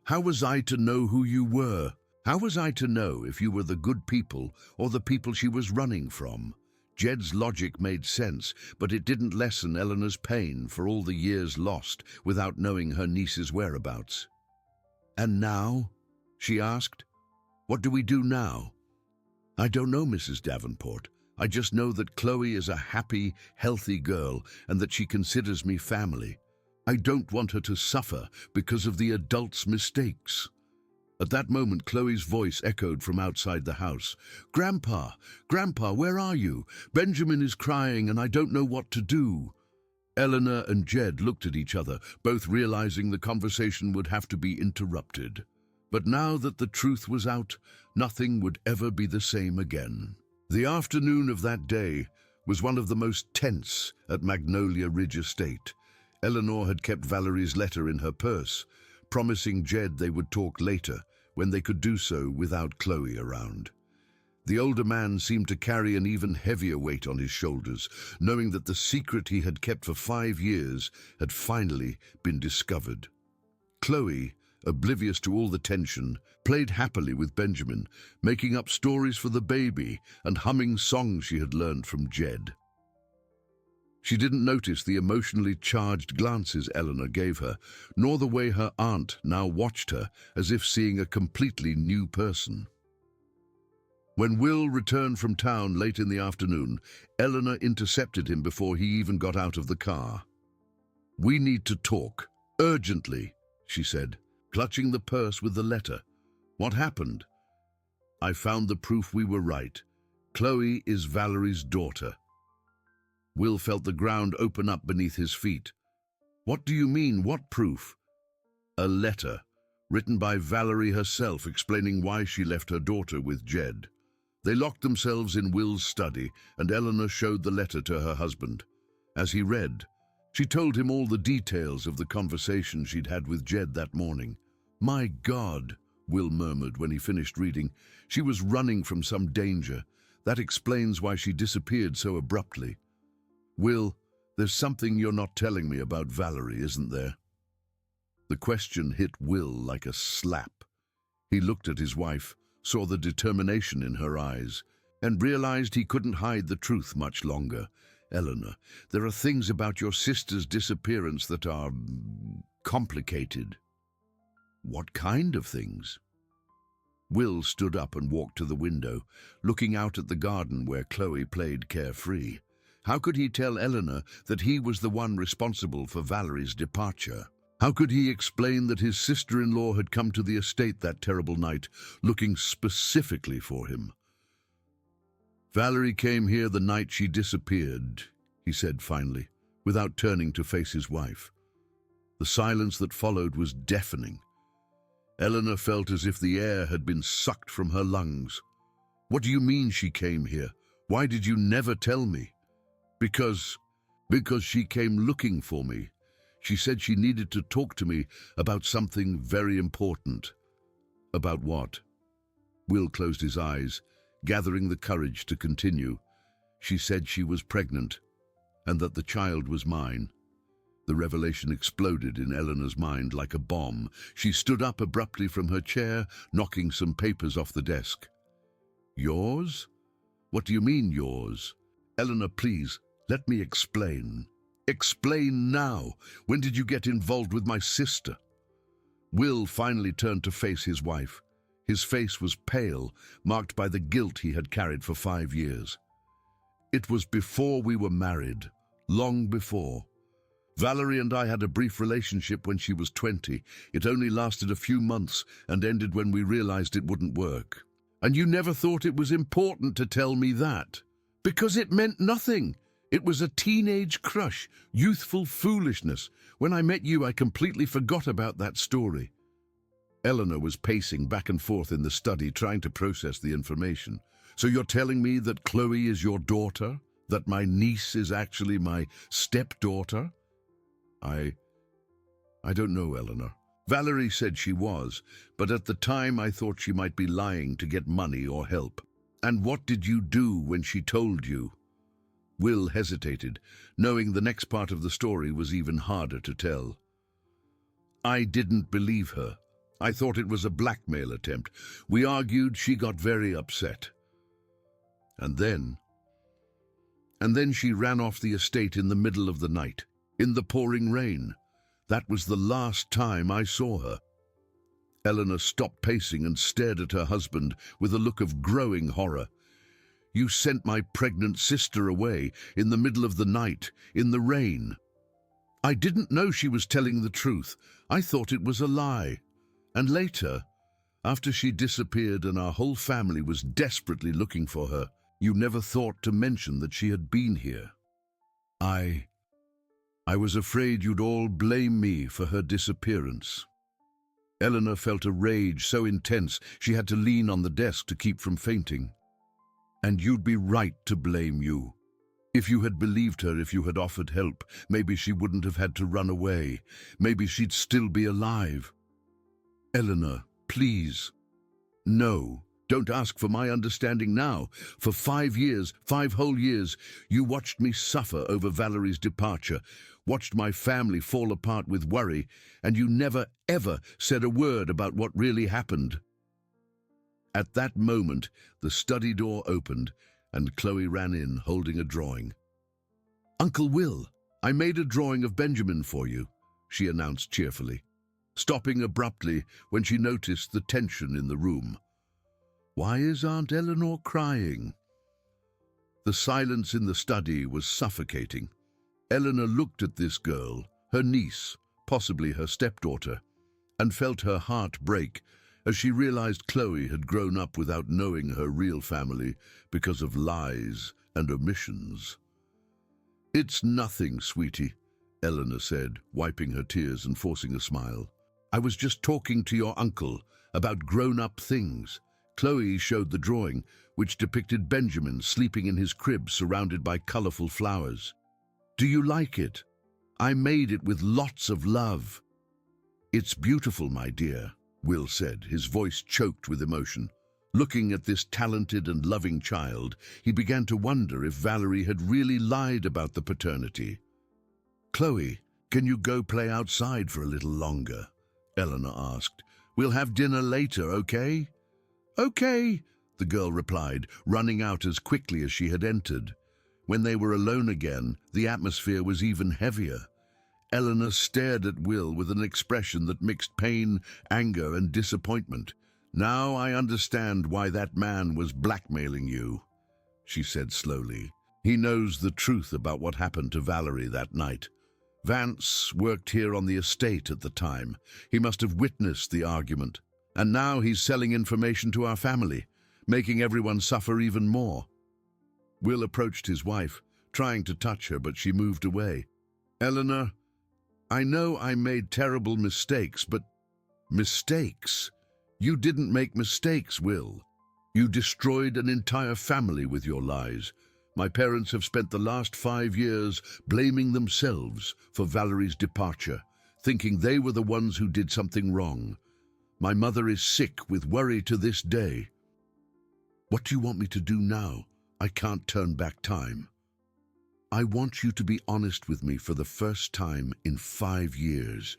How was I to know who you were? How was I to know if you were the good people or the people she was running from? Jed's logic made sense, but it didn't lessen Eleanor's pain for all the years lost without knowing her niece's whereabouts. And now? She asked. What do we do now? I don't know, Mrs. Davenport. I just know that Chloe is a happy, healthy girl and that she considers me family. I don't want her to suffer because of the adults' mistakes. At that moment, Chloe's voice echoed from outside the house. Grandpa, Grandpa, where are you? Benjamin is crying and I don't know what to do. Eleanor and Jed looked at each other, both realizing the conversation would have to be interrupted. But now that the truth was out, nothing would ever be the same again. The afternoon of that day was one of the most tense at Magnolia Ridge Estate. Eleanor had kept Valerie's letter in her purse, promising Jed they would talk later, when they could do so without Chloe around. The older man seemed to carry an even heavier weight on his shoulders, knowing that the secret he had kept for 5 years had finally been discovered. Chloe, oblivious to all the tension, played happily with Benjamin, making up stories for the baby and humming songs she had learned from Jed. She didn't notice the emotionally charged glances Eleanor gave her, nor the way her aunt now watched her as if seeing a completely new person. When Will returned from town late in the afternoon, Eleanor intercepted him before he even got out of the car. "We need to talk, urgently," she said, clutching the purse with the letter. "What happened?" "I found the proof we were right. Chloe is Valerie's daughter." Will felt the ground open up beneath his feet. "What do you mean? What proof?" "A letter, written by Valerie herself, explaining why she left her daughter with Jed." They locked themselves in Will's study, and Eleanor showed the letter to her husband. As he read, she told him all the details of the conversation she'd had with Jed that morning. "My God," Will murmured when he finished reading. "She was running from some danger. That explains why she disappeared so abruptly." "Will, there's something you're not telling me about Valerie, isn't there?" The question hit Will like a slap. He looked at his wife, saw the determination in her eyes, and realized he couldn't hide the truth much longer. Eleanor, there are things about your sister's disappearance that are complicated. What kind of things? Will stood up and walked to the window, looking out at the garden where Chloe played carefree. How could he tell Eleanor that he was the one responsible for Valerie's departure? How could he explain that his sister-in-law had come to the estate that terrible night, looking specifically for him? "Valerie came here the night she disappeared," he said finally, without turning to face his wife. The silence that followed was deafening. Eleanor felt as if the air had been sucked from her lungs. "What do you mean she came here? Why did you never tell me?" Because she came looking for me. She said she needed to talk to me about something very important." "About what?" Will closed his eyes, gathering the courage to continue. "She said she was pregnant, and that the child was mine." The revelation exploded in Eleanor's mind like a bomb. She stood up abruptly from her chair, knocking some papers off the desk. "Yours? What do you mean, yours?" "Eleanor, please, let me explain." "Explain now. When did you get involved with my sister?" Will finally turned to face his wife. His face was pale, marked by the guilt he had carried for 5 years. "It was before we were married, long before. Valerie and I had a brief relationship when she was 20. It only lasted a few months and ended when we realized it wouldn't work." "And you never thought it was important to tell me that?" "Because it meant nothing. It was a teenage crush, youthful foolishness. When I met you, I completely forgot about that story." Eleanor was pacing back and forth in the study, trying to process the information. "So you're telling me that Chloe is your daughter? That my niece is actually my stepdaughter?" I don't know, Eleanor. Valerie said she was, but at the time I thought she might be lying to get money or help." "And what did you do when she told you?" Will hesitated, knowing the next part of the story was even harder to tell. "I didn't believe her. I thought it was a blackmail attempt. We argued, she got very upset. And then she ran off the estate in the middle of the night, in the pouring rain. That was the last time I saw her." Eleanor stopped pacing and stared at her husband with a look of growing horror. "You sent my pregnant sister away in the middle of the night, in the rain." "I didn't know she was telling the truth. I thought it was a lie. And later, after she disappeared and our whole family was desperately looking for her, you never thought to mention that she had been here." I was afraid you'd all blame me for her disappearance." Eleanor felt a rage so intense she had to lean on the desk to keep from fainting. "And you'd be right to blame you. If you had believed her, if you had offered help, maybe she wouldn't have had to run away. Maybe she'd still be alive." "Eleanor, please." "No, don't ask for my understanding now. For 5 years, 5 whole years, you watched me suffer over Valerie's departure, watched my family fall apart with worry, and you never, ever said a word about what really happened." At that moment, the study door opened, and Chloe ran in, holding a drawing. "Uncle Will, I made a drawing of Benjamin for you," she announced cheerfully, stopping abruptly when she noticed the tension in the room. "Why is Aunt Eleanor crying?" The silence in the study was suffocating. Eleanor looked at this girl, her niece, possibly her stepdaughter, and felt her heart break as she realized Chloe had grown up without knowing her real family because of lies and omissions. "It's nothing, sweetie," Eleanor said, wiping her tears and forcing a smile. "I was just talking to your uncle about grown-up things." Chloe showed the drawing, which depicted Benjamin sleeping in his crib surrounded by colorful flowers. "Do you like it? I made it with lots of love." "It's beautiful, my dear," Will said, his voice choked with emotion. Looking at this talented and loving child, he began to wonder if Valerie had really lied about the paternity. "Chloe, can you go play outside for a little longer?" Eleanor asked. "We'll have dinner later, okay?" "Okay," the girl replied, running out as quickly as she had entered. When they were alone again, the atmosphere was even heavier. Eleanor stared at Will with an expression that mixed pain, anger, and disappointment. "Now I understand why that man was blackmailing you," she said slowly. "He knows the truth about what happened to Valerie that night. Vance worked here on the estate at the time. He must have witnessed the argument. And now he's selling information to our family, making everyone suffer even more." Will approached his wife, trying to touch her, but she moved away. "Eleanor, I know I made terrible mistakes, but..." "Mistakes? You didn't make mistakes, Will. You destroyed an entire family with your lies. My parents have spent the last 5 years blaming themselves for Valerie's departure, thinking they were the ones who did something wrong. My mother is sick with worry to this day. What do you want me to do now? I can't turn back time. I want you to be honest with me for the first time in 5 years.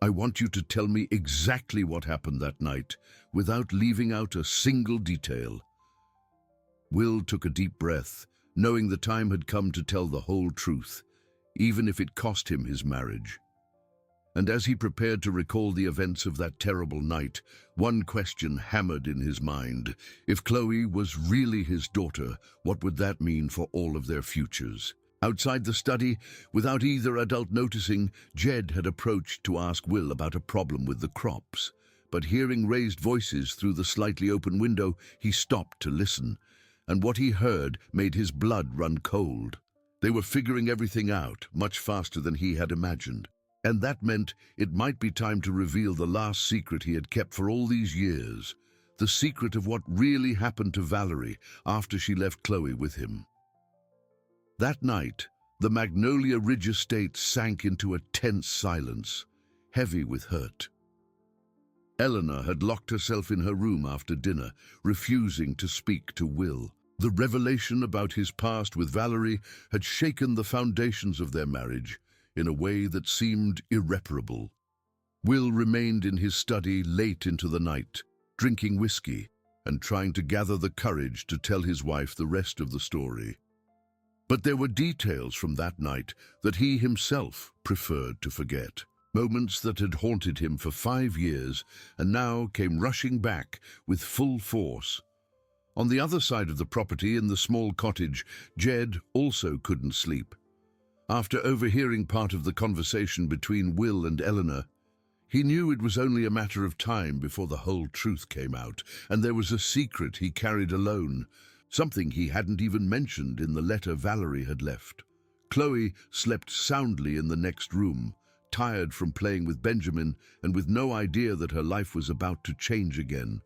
I want you to tell me exactly what happened that night, without leaving out a single detail." Will took a deep breath, knowing the time had come to tell the whole truth, even if it cost him his marriage. And as he prepared to recall the events of that terrible night, one question hammered in his mind. If Chloe was really his daughter, what would that mean for all of their futures? Outside the study, without either adult noticing, Jed had approached to ask Will about a problem with the crops. But hearing raised voices through the slightly open window, he stopped to listen, and what he heard made his blood run cold. They were figuring everything out much faster than he had imagined. And that meant it might be time to reveal the last secret he had kept for all these years, the secret of what really happened to Valerie after she left Chloe with him. That night, the Magnolia Ridge estate sank into a tense silence, heavy with hurt. Eleanor had locked herself in her room after dinner, refusing to speak to Will. The revelation about his past with Valerie had shaken the foundations of their marriage in a way that seemed irreparable. Will remained in his study late into the night, drinking whiskey and trying to gather the courage to tell his wife the rest of the story. But there were details from that night that he himself preferred to forget, moments that had haunted him for 5 years and now came rushing back with full force. On the other side of the property, in the small cottage, Jed also couldn't sleep. After overhearing part of the conversation between Will and Eleanor, he knew it was only a matter of time before the whole truth came out, and there was a secret he carried alone, something he hadn't even mentioned in the letter Valerie had left. Chloe slept soundly in the next room, tired from playing with Benjamin and with no idea that her life was about to change again.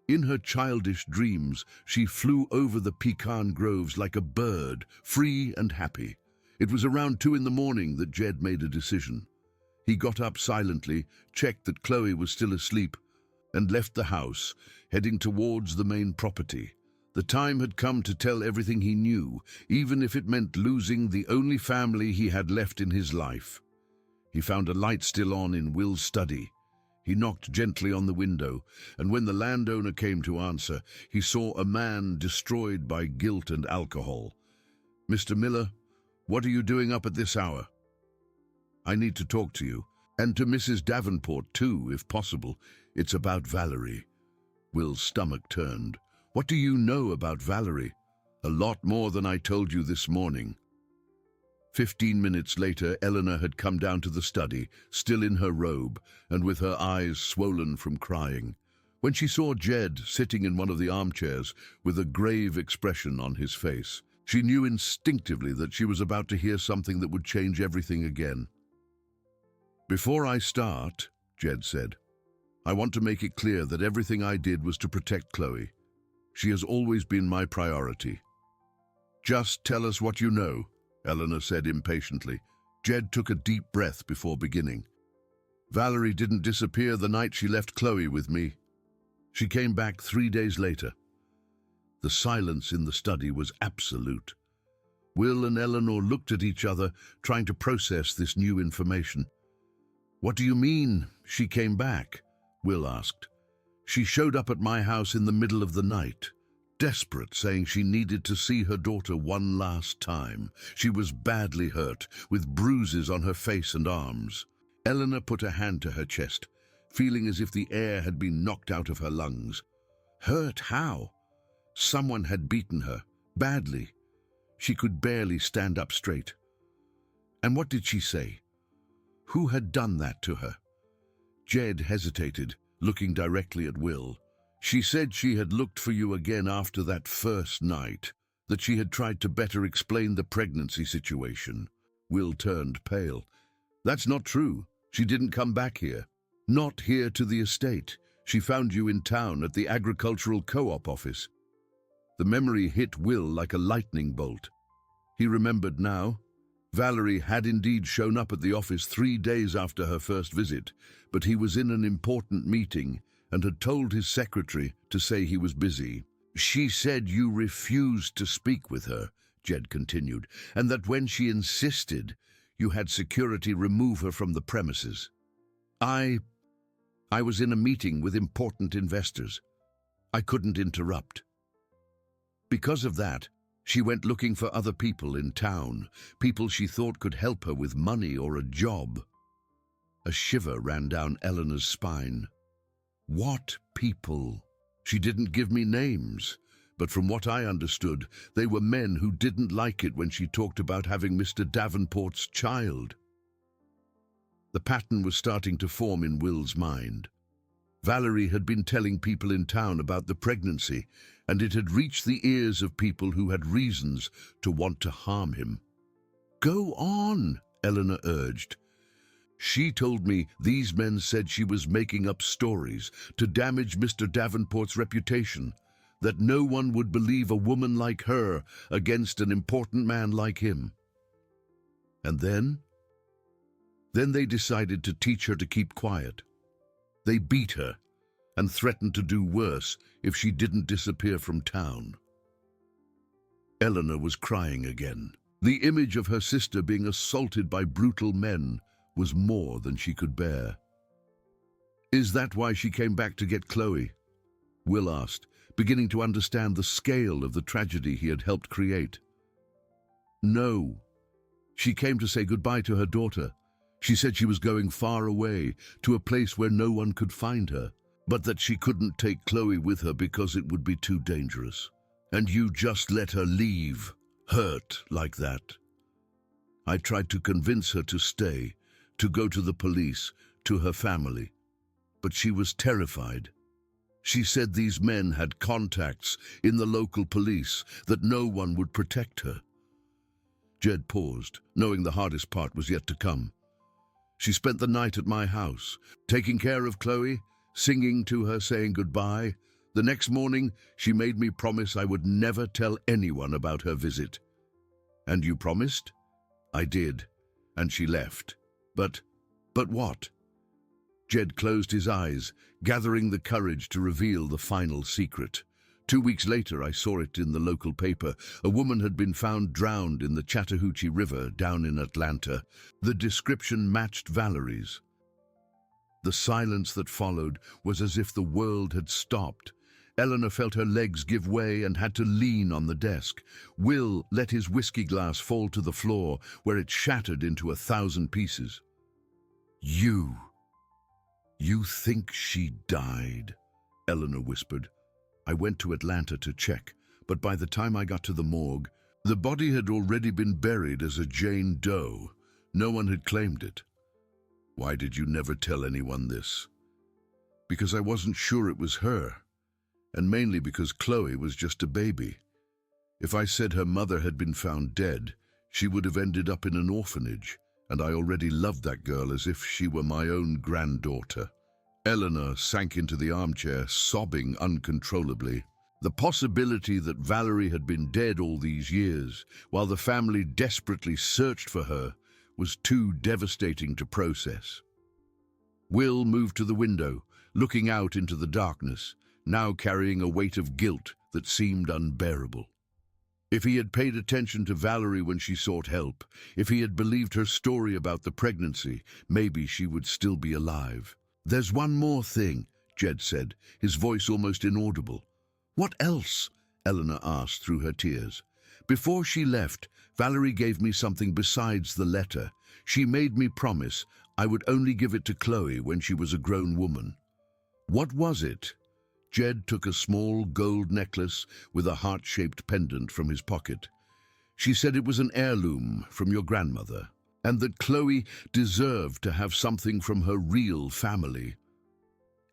In her childish dreams, she flew over the pecan groves like a bird, free and happy. It was around 2 a.m. that Jed made a decision. He got up silently, checked that Chloe was still asleep, and left the house, heading towards the main property. The time had come to tell everything he knew, even if it meant losing the only family he had left in his life. He found a light still on in Will's study. He knocked gently on the window, and when the landowner came to answer, he saw a man destroyed by guilt and alcohol. "Mr. Miller, what are you doing up at this hour?" "I need to talk to you, and to Mrs. Davenport too, if possible. It's about Valerie." Will's stomach turned. "What do you know about Valerie?" "A lot more than I told you this morning." 15 minutes later, Eleanor had come down to the study, still in her robe, and with her eyes swollen from crying. When she saw Jed sitting in one of the armchairs with a grave expression on his face, she knew instinctively that she was about to hear something that would change everything again. "Before I start," Jed said, "I want to make it clear that everything I did was to protect Chloe. She has always been my priority." "Just tell us what you know," Eleanor said impatiently. Jed took a deep breath before beginning. "Valerie didn't disappear the night she left Chloe with me. She came back 3 days later." The silence in the study was absolute. Will and Eleanor looked at each other, trying to process this new information. "What do you mean, she came back?" Will asked. "She showed up at my house in the middle of the night. desperate, saying she needed to see her daughter one last time. She was badly hurt, with bruises on her face and arms. Eleanor put a hand to her chest, feeling as if the air had been knocked out of her lungs. Hurt how? Someone had beaten her, badly. She could barely stand up straight. And what did she say? Who had done that to her? Jed hesitated, looking directly at Will. She said she had looked for you again after that first night, that she had tried to better explain the pregnancy situation. Will turned pale. That's not true. She didn't come back here. Not here to the estate. She found you in town at the agricultural co-op office. The memory hit Will like a lightning bolt. He remembered now. Valerie had indeed shown up at the office 3 days after her first visit, but he was in an important meeting and had told his secretary to say he was busy. She said you refused to speak with her, Jed continued, and that when she insisted, you had security remove her from the premises. I was in a meeting with important investors. I couldn't interrupt. Because of that, she went looking for other people in town, people she thought could help her with money or a job. A shiver ran down Eleanor's spine. What people? She didn't give me names, but from what I understood, they were men who didn't like it when she talked about having Mr. Davenport's child. The pattern was starting to form in Will's mind. Valerie had been telling people in town about the pregnancy, and it had reached the ears of people who had reasons to want to harm him. Go on, Eleanor urged. She told me these men said she was making up stories to damage Mr. Davenport's reputation, that no one would believe a woman like her against an important man like him. And then they decided to teach her to keep quiet. They beat her and threatened to do worse if she didn't disappear from town. Eleanor was crying again. The image of her sister being assaulted by brutal men was more than she could bear. Is that why she came back to get Chloe? Will asked, beginning to understand the scale of the tragedy he had helped create. No. She came to say goodbye to her daughter. She said she was going far away, to a place where no one could find her, but that she couldn't take Chloe with her because it would be too dangerous. And you just let her leave, hurt like that. I tried to convince her to stay, to go to the police, to her family, but she was terrified. She said these men had contacts in the local police, that no one would protect her. Jed paused, knowing the hardest part was yet to come. She spent the night at my house, taking care of Chloe, singing to her, saying goodbye. The next morning, she made me promise I would never tell anyone about her visit. And you promised? I did, and she left. But what? Jed closed his eyes, gathering the courage to reveal the final secret. 2 weeks later, I saw it in the local paper. A woman had been found drowned in the Chattahoochee River down in Atlanta. The description matched Valerie's. The silence that followed was as if the world had stopped. Eleanor felt her legs give way and had to lean on the desk. Will let his whiskey glass fall to the floor, where it shattered into 1,000 pieces. You think she died? Eleanor whispered. I went to Atlanta to check, but by the time I got to the morgue, the body had already been buried as a Jane Doe. No one had claimed it. Why did you never tell anyone this? Because I wasn't sure it was her, and mainly because Chloe was just a baby. If I said her mother had been found dead, she would have ended up in an orphanage, and I already loved that girl as if she were my own granddaughter. Eleanor sank into the armchair, sobbing uncontrollably. The possibility that Valerie had been dead all these years, while the family desperately searched for her, was too devastating to process. Will moved to the window, looking out into the darkness, now carrying a weight of guilt that seemed unbearable. If he had paid attention to Valerie when she sought help, if he had believed her story about the pregnancy, maybe she would still be alive. There's one more thing, Jed said, his voice almost inaudible. What else? Eleanor asked through her tears. Before she left, Valerie gave me something besides the letter. She made me promise I would only give it to Chloe when she was a grown woman. What was it? Jed took a small gold necklace with a heart-shaped pendant from his pocket. She said it was an heirloom from your grandmother, and that Chloe deserved to have something from her real family.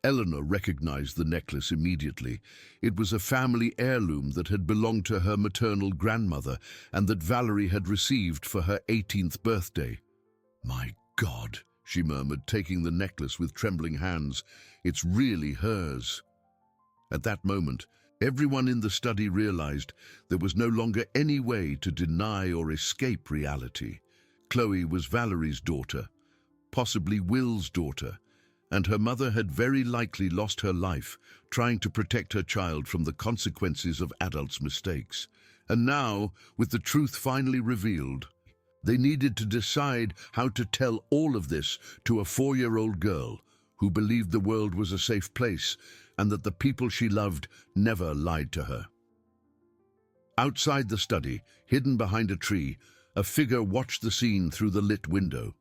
Eleanor recognized the necklace immediately. It was a family heirloom that had belonged to her maternal grandmother and that Valerie had received for her 18th birthday. "My God," she murmured, taking the necklace with trembling hands. "It's really hers." At that moment, everyone in the study realized there was no longer any way to deny or escape reality. Chloe was Valerie's daughter, possibly Will's daughter, and her mother had very likely lost her life trying to protect her child from the consequences of adults' mistakes. And now, with the truth finally revealed, they needed to decide how to tell all of this to a 4-year-old girl who believed the world was a safe place and that the people she loved never lied to her. Outside the study, hidden behind a tree, a figure watched the scene through the lit window.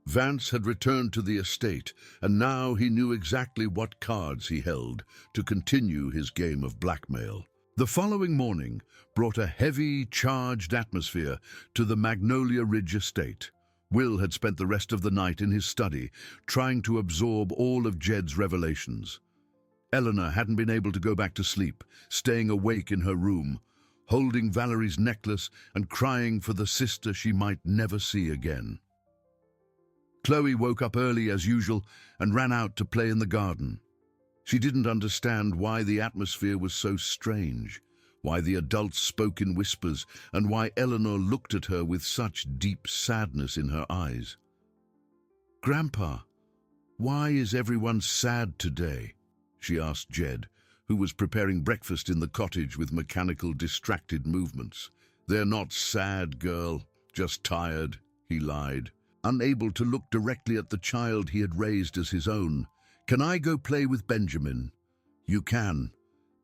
Vance had returned to the estate, and now he knew exactly what cards he held to continue his game of blackmail. The following morning brought a heavy, charged atmosphere to the Magnolia Ridge estate. Will had spent the rest of the night in his study, trying to absorb all of Jed's revelations. Eleanor hadn't been able to go back to sleep, staying awake in her room, holding Valerie's necklace and crying for the sister she might never see again. Chloe woke up early as usual and ran out to play in the garden. She didn't understand why the atmosphere was so strange, why the adults spoke in whispers, and why Eleanor looked at her with such deep sadness in her eyes. "Grandpa, why is everyone sad today?" she asked Jed, who was preparing breakfast in the cottage with mechanical, distracted movements. "They're not sad, girl, just tired," he lied, unable to look directly at the child he had raised as his own. "Can I go play with Benjamin?" "You can,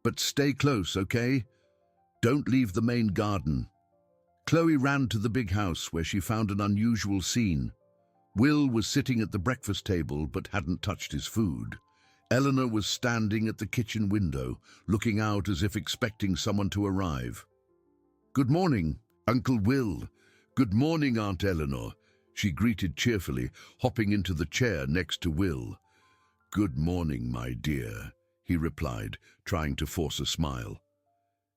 but stay close, okay? Don't leave the main garden." Chloe ran to the big house where she found an unusual scene. Will was sitting at the breakfast table but hadn't touched his food. Eleanor was standing at the kitchen window, looking out as if expecting someone to arrive. "Good morning, Uncle Will." "Good morning, Aunt Eleanor," she greeted cheerfully, hopping into the chair next to Will. "Good morning, my dear," he replied, trying to force a smile.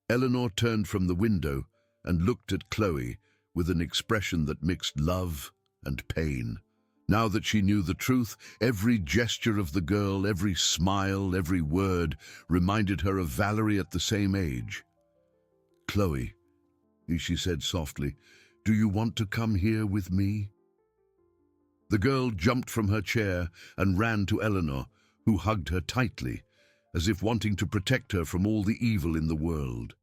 Eleanor turned from the window and looked at Chloe with an expression that mixed love and pain. Now that she knew the truth, every gesture of the girl, every smile, every word reminded her of Valerie at the same age. "Chloe," she said softly, "do you want to come here with me?" The girl jumped from her chair and ran to Eleanor, who hugged her tightly, as if wanting to protect her from all the evil in the world.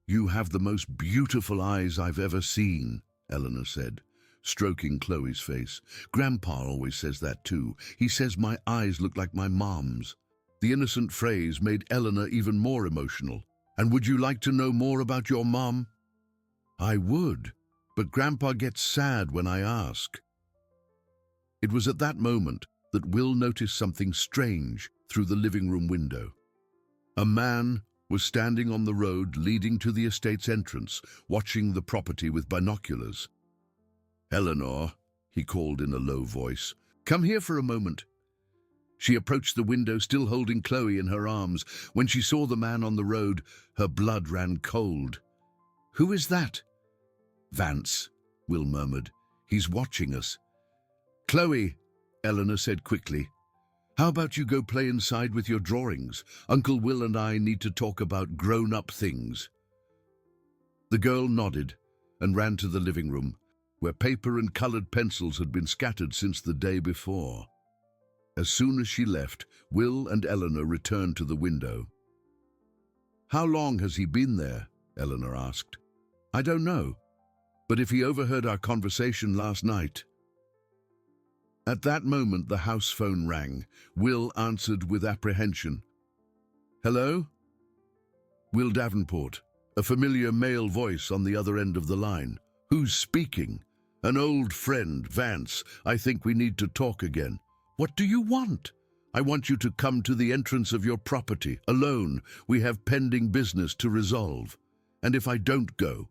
"You have the most beautiful eyes I've ever seen," Eleanor said, stroking Chloe's face. "Grandpa always says that too. He says my eyes look like my mom's." The innocent phrase made Eleanor even more emotional. "And would you like to know more about your mom?" "I would, but Grandpa gets sad when I ask." It was at that moment that Will noticed something strange through the living room window. A man was standing on the road leading to the estate's entrance, watching the property with binoculars. "Eleanor," he called in a low voice, "come here for a moment." She approached the window, still holding Chloe in her arms. When she saw the man on the road, her blood ran cold. "Who is that?" "Vance," Will murmured. "He's watching us." "Chloe," Eleanor said quickly, "how about you go play inside with your drawings? Uncle Will and I need to talk about grown-up things." The girl nodded and ran to the living room, where paper and colored pencils had been scattered since the day before. As soon as she left, Will and Eleanor returned to the window. "How long has he been there?" Eleanor asked. "I don't know, but if he overheard our conversation last night..." At that moment, the house phone rang. Will answered with apprehension. "Hello?" Will Davenport, a familiar male voice on the other end of the line. Who's speaking? An old friend, Vance. I think we need to talk again. What do you want? I want you to come to the entrance of your property, alone. We have pending business to resolve. And if I don't go,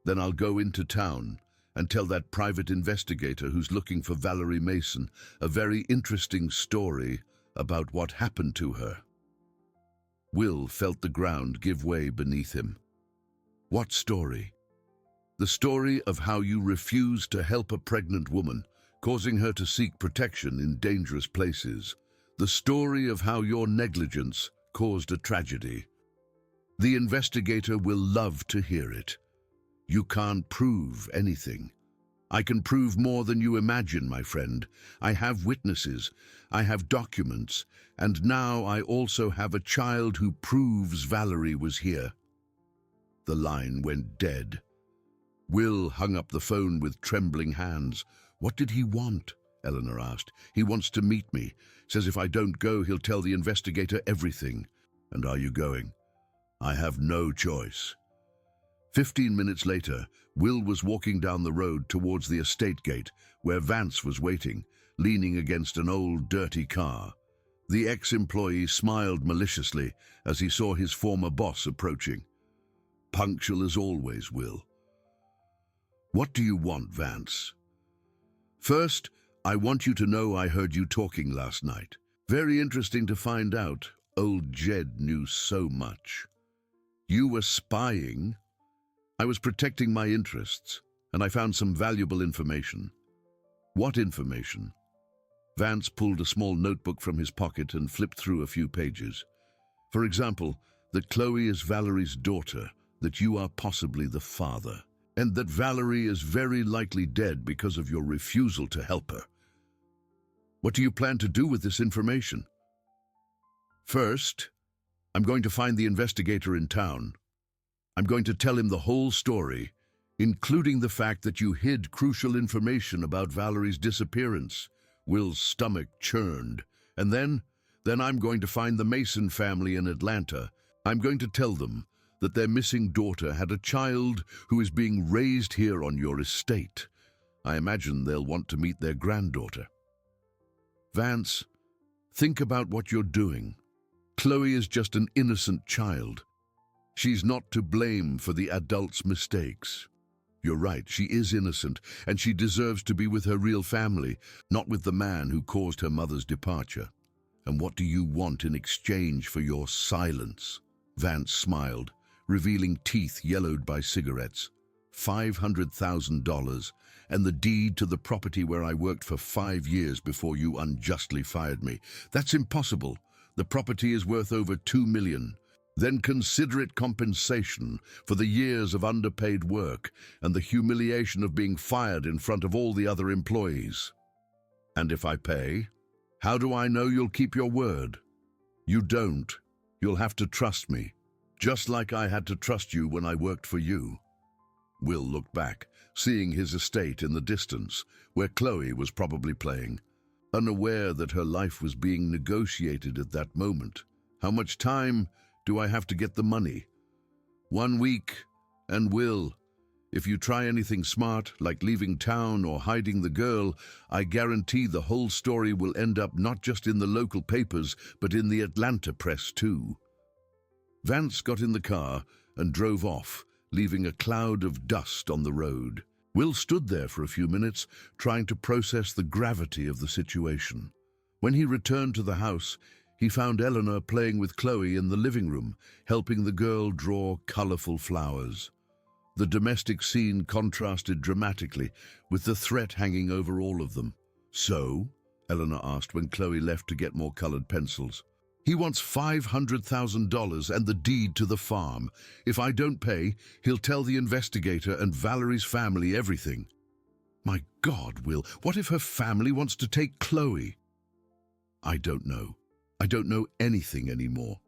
then I'll go into town and tell that private investigator who's looking for Valerie Mason a very interesting story about what happened to her. Will felt the ground give way beneath him. What story? The story of how you refused to help a pregnant woman, causing her to seek protection in dangerous places. The story of how your negligence caused a tragedy. The investigator will love to hear it. You can't prove anything. I can prove more than you imagine, my friend. I have witnesses, I have documents, and now I also have a child who proves Valerie was here. The line went dead. Will hung up the phone with trembling hands. What did he want? Eleanor asked. He wants to meet me. Says if I don't go, he'll tell the investigator everything. And are you going? I have no choice. 15 minutes later, Will was walking down the road towards the estate gate, where Vance was waiting, leaning against an old, dirty car. The ex-employee smiled maliciously as he saw his former boss approaching. Punctual as always, Will. What do you want, Vance? First, I want you to know I heard you talking last night. Very interesting to find out old Jed knew so much. You were spying. I was protecting my interests, and I found some valuable information. What information? Vance pulled a small notebook from his pocket and flipped through a few pages. For example, that Chloe is Valerie's daughter, that you are possibly the father, and that Valerie is very likely dead because of your refusal to help her. What do you plan to do with this information? First, I'm going to find the investigator in town. I'm going to tell him the whole story, including the fact that you hid crucial information about Valerie's disappearance. Will's stomach churned. And then I'm going to find the Mason family in Atlanta. I'm going to tell them that their missing daughter had a child who is being raised here on your estate. I imagine they'll want to meet their granddaughter. Vance, think about what you're doing. Chloe is just an innocent child. She's not to blame for the adult's mistakes. You're right, she is innocent, and she deserves to be with her real family, not with the man who caused her mother's departure. And what do you want in exchange for your silence? Vance smiled, revealing teeth yellowed by cigarettes. $500,000, and the deed to the property where I worked for 5 years before you unjustly fired me. That's impossible. The property is worth over $2 million. Then consider it compensation for the years of underpaid work and the humiliation of being fired in front of all the other employees. And if I pay, how do I know you'll keep your word? You don't. You'll have to trust me, just like I had to trust you when I worked for you. Will looked back, seeing his estate in the distance, where Chloe was probably playing, unaware that her life was being negotiated at that moment. How much time do I have to get the money? 1 week, and Will, if you try anything smart, like leaving town or hiding the girl, I guarantee the whole story will end up not just in the local papers, but in the Atlanta press too. Vance got in the car and drove off, leaving a cloud of dust on the road. Will stood there for a few minutes, trying to process the gravity of the situation. When he returned to the house, he found Eleanor playing with Chloe in the living room, helping the girl draw colorful flowers. The domestic scene contrasted dramatically, with the threat hanging over all of them. So? Eleanor asked when Chloe left to get more colored pencils. He wants $500,000 and the deed to the farm. If I don't pay, he'll tell the investigator and Valerie's family everything. My God, Will, what if her family wants to take Chloe? I don't know. I don't know anything anymore.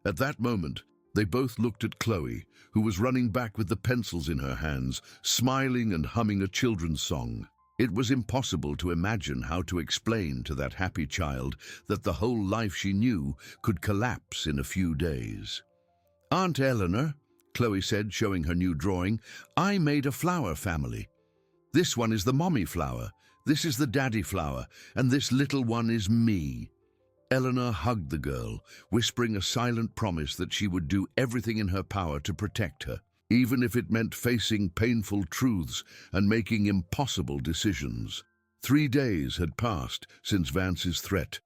At that moment, they both looked at Chloe, who was running back with the pencils in her hands, smiling and humming a children's song. It was impossible to imagine how to explain to that happy child that the whole life she knew could collapse in a few days. Aunt Eleanor, Chloe said, showing her new drawing, I made a flower family. This one is the mommy flower, this is the daddy flower, and this little one is me. Eleanor hugged the girl, whispering a silent promise that she would do everything in her power to protect her, even if it meant facing painful truths and making impossible decisions. 3 days had passed since Vance's threat,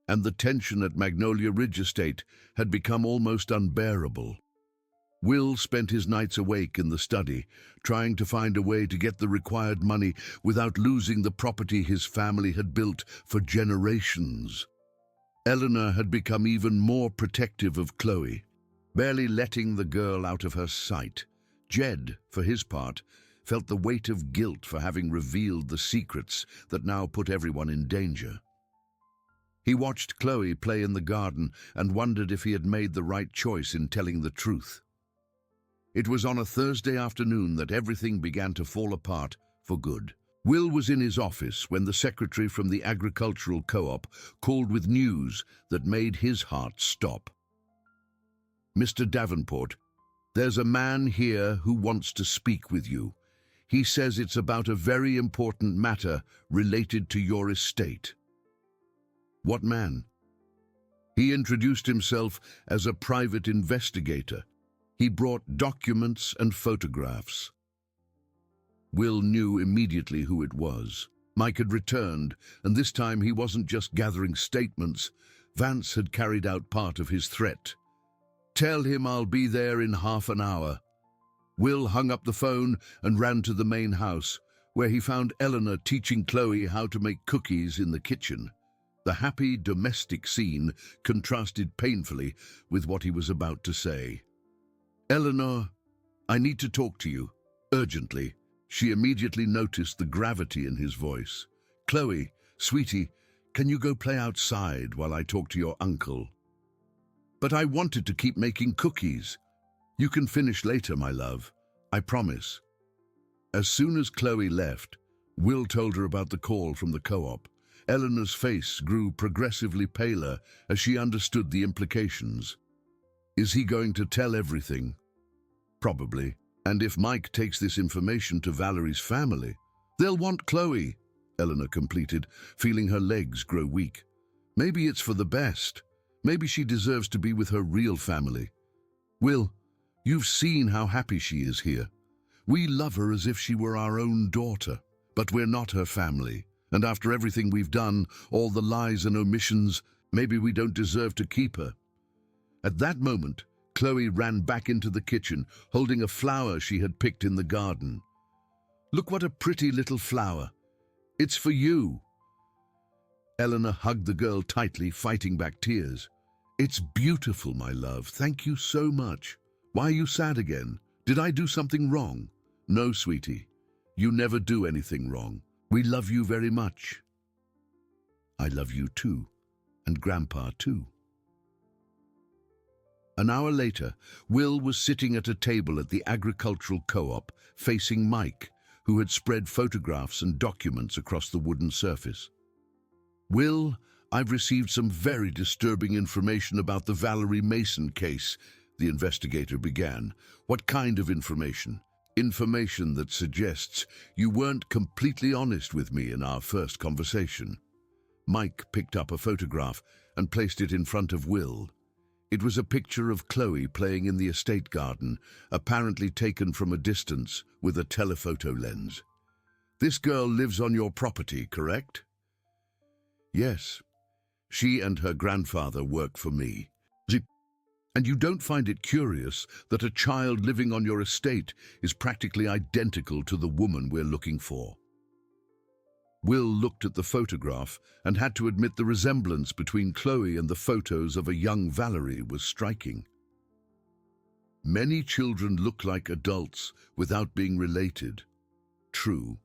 and the tension at Magnolia Ridge Estate had become almost unbearable. Will spent his nights awake in the study, trying to find a way to get the required money without losing the property his family had built for generations. Eleanor had become even more protective of Chloe, barely letting the girl out of her sight. Jed, for his part, felt the weight of guilt for having revealed the secrets that now put everyone in danger. He watched Chloe play in the garden and wondered if he had made the right choice in telling the truth. It was on a Thursday afternoon that everything began to fall apart for good. Will was in his office when the secretary from the agricultural co-op called with news that made his heart stop. Mr. Davenport, there's a man here who wants to speak with you. He says it's about a very important matter related to your estate. What man? He introduced himself as a private investigator. He brought documents and photographs. Will knew immediately who it was. Mike had returned, and this time he wasn't just gathering statements. Vance had carried out part of his threat. Tell him I'll be there in half an hour. Will hung up the phone and ran to the main house, where he found Eleanor teaching Chloe how to make cookies in the kitchen. The happy domestic scene contrasted painfully with what he was about to say. Eleanor, I need to talk to you, urgently. She immediately noticed the gravity in his voice. Chloe, sweetie, can you go play outside while I talk to your uncle? But I wanted to keep making cookies. You can finish later, my love. I promise. As soon as Chloe left, Will told her about the call from the co-op. Eleanor's face grew progressively paler as she understood the implications. Is he going to tell everything? Probably. And if Mike takes this information to Valerie's family, they'll want Chloe, Eleanor completed, feeling her legs grow weak. Maybe it's for the best. Maybe she deserves to be with her real family. Will, you've seen how happy she is here. We love her as if she were our own daughter, but we're not her family. And after everything we've done, all the lies and omissions, maybe we don't deserve to keep her. At that moment, Chloe ran back into the kitchen, holding a flower she had picked in the garden. Look what a pretty little flower. It's for you. Eleanor hugged the girl tightly, fighting back tears. It's beautiful, my love. Thank you so much. Why are you sad again? Did I do something wrong? No, sweetie. You never do anything wrong. We love you very much. I love you too, and Grandpa too. An hour later, Will was sitting at a table at the agricultural co-op, facing Mike, who had spread photographs and documents across the wooden surface. Will, I've received some very disturbing information about the Valerie Mason case, the investigator began. What kind of information? Information that suggests you weren't completely honest with me in our first conversation. Mike picked up a photograph and placed it in front of Will. It was a picture of Chloe playing in the estate garden, apparently taken from a distance with a telephoto lens. This girl lives on your property, correct? Yes. She and her grandfather work for me. And you don't find it curious that a child living on your estate is practically identical to the woman we're looking for? Will looked at the photograph and had to admit the resemblance between Chloe and the photos of a young Valerie was striking. Many children look like adults without being related. True.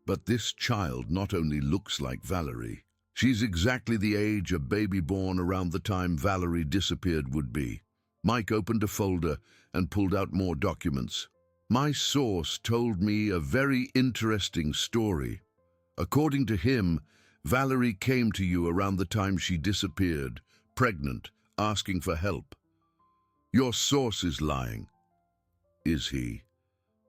But this child not only looks like Valerie, she's exactly the age a baby born around the time Valerie disappeared would be. Mike opened a folder and pulled out more documents. My source told me a very interesting story. According to him, Valerie came to you around the time she disappeared, pregnant, asking for help. Your source is lying. Is he?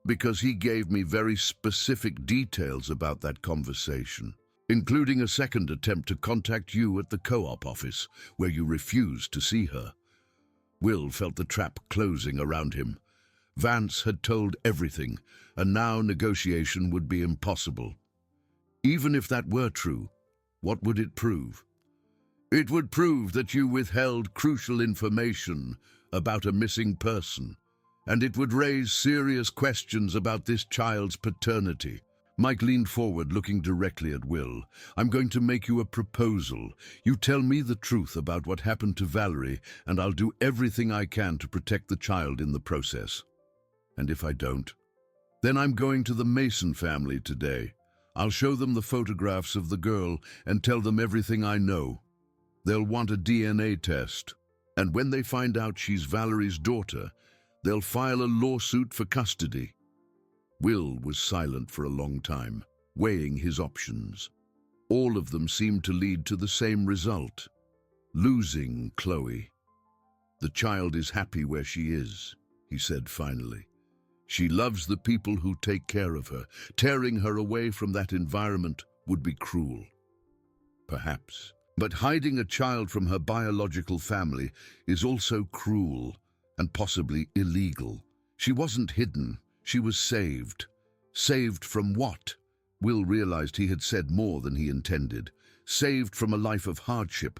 Because he gave me very specific details about that conversation, including a second attempt to contact you at the co-op office, where you refused to see her. Will felt the trap closing around him. Vance had told everything, and now negotiation would be impossible. Even if that were true, what would it prove? It would prove that you withheld crucial information about a missing person, and it would raise serious questions about this child's paternity. Mike leaned forward, looking directly at Will. I'm going to make you a proposal. You tell me the truth about what happened to Valerie, and I'll do everything I can to protect the child in the process. And if I don't, then I'm going to the Mason family today. I'll show them the photographs of the girl and tell them everything I know. They'll want a DNA test, and when they find out she's Valerie's daughter, they'll file a lawsuit for custody. Will was silent for a long time, weighing his options. All of them seemed to lead to the same result: losing Chloe. The child is happy where she is, he said finally. She loves the people who take care of her. Tearing her away from that environment would be cruel. Perhaps. But hiding a child from her biological family is also cruel and possibly illegal. She wasn't hidden. She was saved. Saved from what? Will realized he had said more than he intended. Saved from a life of hardship.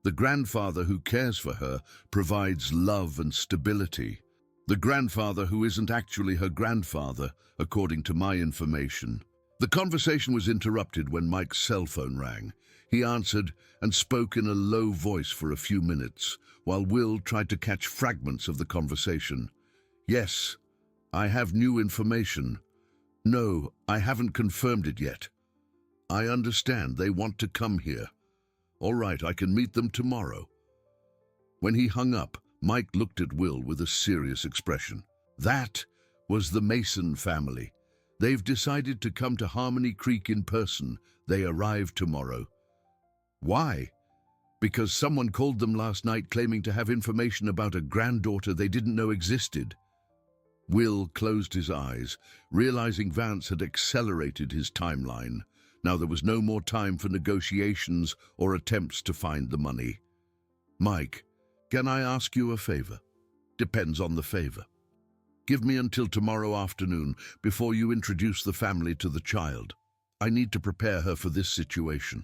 The grandfather who cares for her provides love and stability. The grandfather who isn't actually her grandfather, according to my information. The conversation was interrupted when Mike's cell phone rang. He answered and spoke in a low voice for a few minutes, while Will tried to catch fragments of the conversation. Yes, I have new information. No, I haven't confirmed it yet. I understand they want to come here. All right, I can meet them tomorrow. When he hung up, Mike looked at Will with a serious expression. That was the Mason family. They've decided to come to Harmony Creek in person. They arrive tomorrow. Why? Because someone called them last night claiming to have information about a granddaughter they didn't know existed. Will closed his eyes, realizing Vance had accelerated his timeline. Now there was no more time for negotiations or attempts to find the money. Mike, can I ask you a favor? Depends on the favor. Give me until tomorrow afternoon before you introduce the family to the child. I need to prepare her for this situation.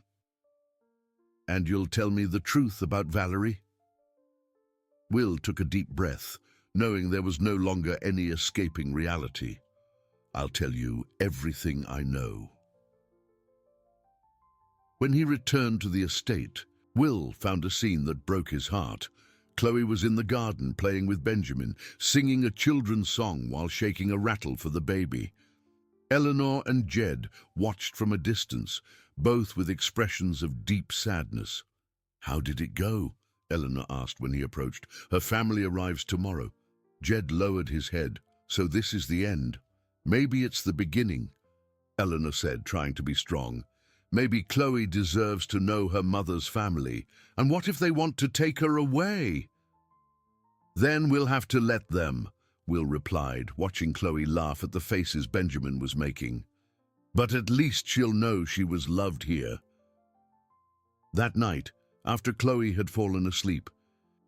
And you'll tell me the truth about Valerie? Will took a deep breath, knowing there was no longer any escaping reality. I'll tell you everything I know. When he returned to the estate, Will found a scene that broke his heart. Chloe was in the garden playing with Benjamin, singing a children's song while shaking a rattle for the baby. Eleanor and Jed watched from a distance, both with expressions of deep sadness. How did it go? Eleanor asked when he approached. Her family arrives tomorrow. Jed lowered his head. So this is the end. Maybe it's the beginning, Eleanor said, trying to be strong. Maybe Chloe deserves to know her mother's family. And what if they want to take her away? Then we'll have to let them, Will replied, watching Chloe laugh at the faces Benjamin was making. But at least she'll know she was loved here. That night, after Chloe had fallen asleep,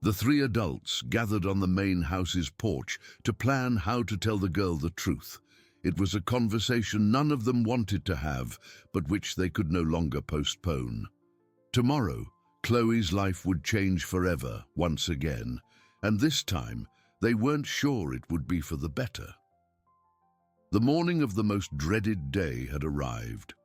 the three adults gathered on the main house's porch to plan how to tell the girl the truth. It was a conversation none of them wanted to have, but which they could no longer postpone. Tomorrow, Chloe's life would change forever, once again, and this time they weren't sure it would be for the better. The morning of the most dreaded day had arrived.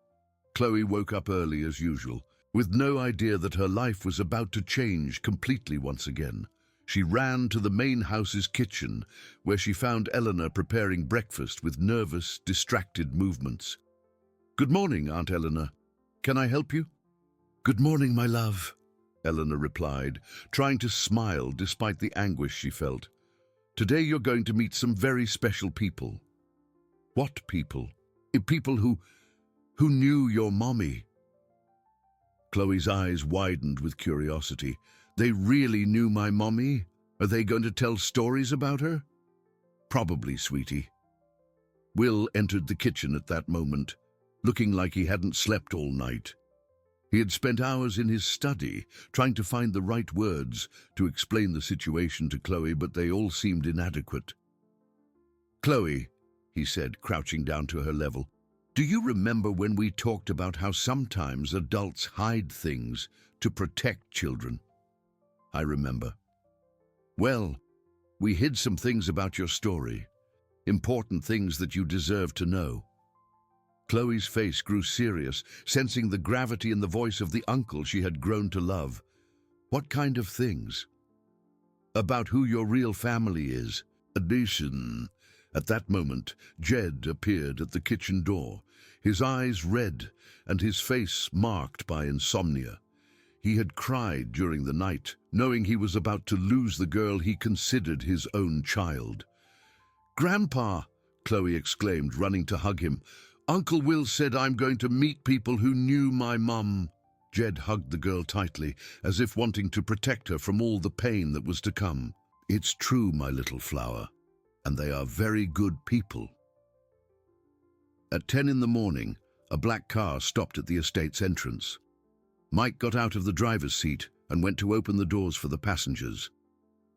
Chloe woke up early as usual, with no idea that her life was about to change completely once again. She ran to the main house's kitchen, where she found Eleanor preparing breakfast with nervous, distracted movements. "Good morning, Aunt Eleanor. Can I help you?" "Good morning, my love," Eleanor replied, trying to smile despite the anguish she felt. "Today you're going to meet some very special people." "What people?" "People who knew your mommy." Chloe's eyes widened with curiosity. "They really knew my mommy?" Are they going to tell stories about her? Probably, sweetie. Will entered the kitchen at that moment, looking like he hadn't slept all night. He had spent hours in his study, trying to find the right words to explain the situation to Chloe, but they all seemed inadequate. "Chloe," he said, crouching down to her level, "do you remember when we talked about how sometimes adults hide things to protect children?" "I remember." "Well, we hid some things about your story, important things that you deserve to know." Chloe's face grew serious, sensing the gravity in the voice of the uncle she had grown to love. "What kind of things?" "About who your real family is. Addition." At that moment, Jed appeared at the kitchen door, his eyes red and his face marked by insomnia. He had cried during the night, knowing he was about to lose the girl he considered his own child. "Grandpa!" Chloe exclaimed, running to hug him. "Uncle Will said I'm going to meet people who knew my mum." Jed hugged the girl tightly, as if wanting to protect her from all the pain that was to come. "It's true, my little flower, and they are very good people." At 10 in the morning, a black car stopped at the estate's entrance. Mike got out of the driver's seat and went to open the doors for the passengers.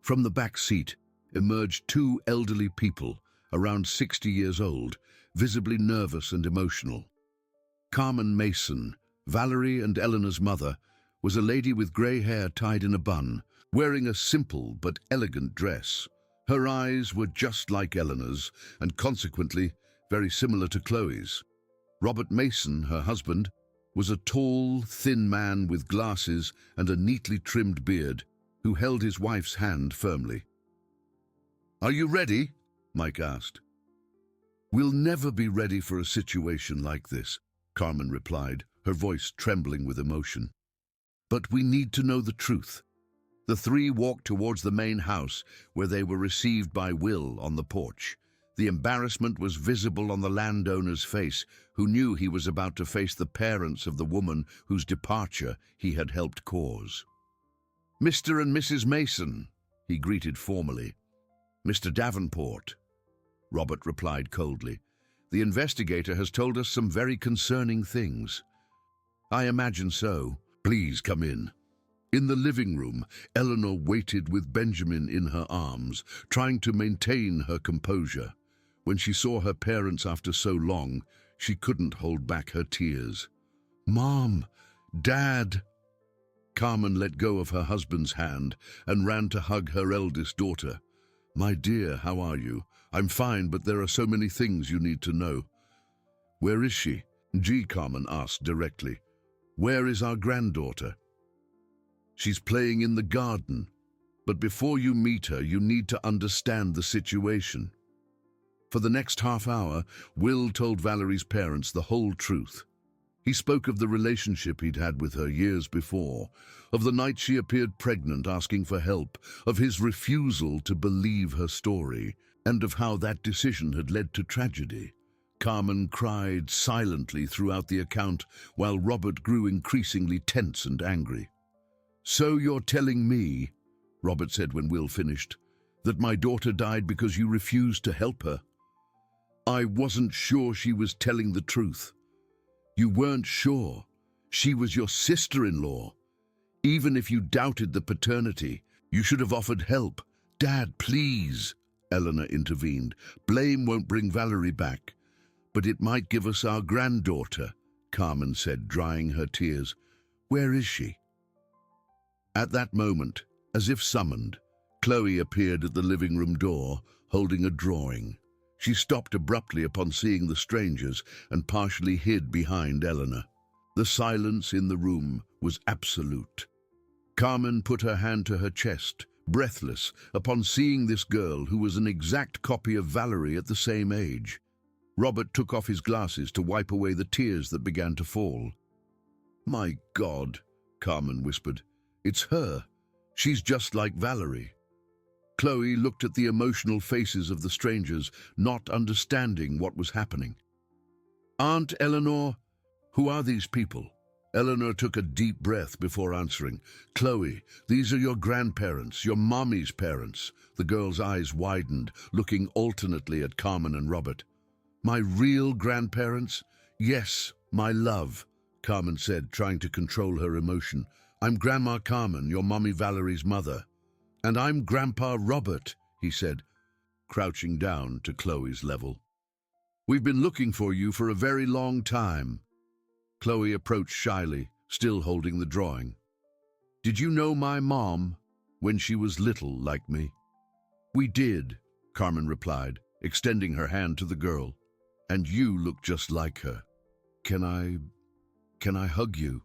From the back seat emerged two elderly people, around 60 years old, visibly nervous and emotional. Carmen Mason, Valerie and Eleanor's mother, was a lady with grey hair tied in a bun, wearing a simple but elegant dress. Her eyes were just like Eleanor's, and consequently very similar to Chloe's. Robert Mason, her husband, was a tall, thin man with glasses and a neatly trimmed beard, who held his wife's hand firmly. "Are you ready?" Mike asked. "We'll never be ready for a situation like this," Carmen replied, her voice trembling with emotion. "But we need to know the truth." The three walked towards the main house, where they were received by Will on the porch. The embarrassment was visible on the landowner's face, who knew he was about to face the parents of the woman whose departure he had helped cause. "Mr. and Mrs. Mason," he greeted formally. "Mr. Davenport," Robert replied coldly. "The investigator has told us some very concerning things." "I imagine so. Please come in." In the living room, Eleanor waited with Benjamin in her arms, trying to maintain her composure. When she saw her parents after so long, she couldn't hold back her tears. "Mom! Dad!" Carmen let go of her husband's hand and ran to hug her eldest daughter. "My dear, how are you? I'm fine, but there are so many things you need to know." "Where is she?" Carmen asked directly. "Where is our granddaughter?" "She's playing in the garden. But before you meet her, you need to understand the situation." For the next half hour, Will told Valerie's parents the whole truth. He spoke of the relationship he'd had with her years before, of the night she appeared pregnant asking for help, of his refusal to believe her story, and of how that decision had led to tragedy. Carmen cried silently throughout the account, while Robert grew increasingly tense and angry. "So you're telling me," Robert said when Will finished, "that my daughter died because you refused to help her?" "I wasn't sure she was telling the truth." "You weren't sure. She was your sister-in-law. Even if you doubted the paternity, you should have offered help." "Dad, please," Eleanor intervened. "Blame won't bring Valerie back." "But it might give us our granddaughter," Carmen said, drying her tears. "Where is she?" At that moment, as if summoned, Chloe appeared at the living room door, holding a drawing. She stopped abruptly upon seeing the strangers and partially hid behind Eleanor. The silence in the room was absolute. Carmen put her hand to her chest, breathless, upon seeing this girl who was an exact copy of Valerie at the same age. Robert took off his glasses to wipe away the tears that began to fall. "My God," Carmen whispered. "It's her. She's just like Valerie." Chloe looked at the emotional faces of the strangers, not understanding what was happening. "Aunt Eleanor, who are these people?" Eleanor took a deep breath before answering. Chloe, these are your grandparents, your mommy's parents. The girl's eyes widened, looking alternately at Carmen and Robert. My real grandparents? Yes, my love, Carmen said, trying to control her emotion. I'm Grandma Carmen, your mommy Valerie's mother. And I'm Grandpa Robert, he said, crouching down to Chloe's level. We've been looking for you for a very long time. Chloe approached shyly, still holding the drawing. Did you know my mom when she was little like me? We did, Carmen replied, extending her hand to the girl. And you look just like her. Can I hug you?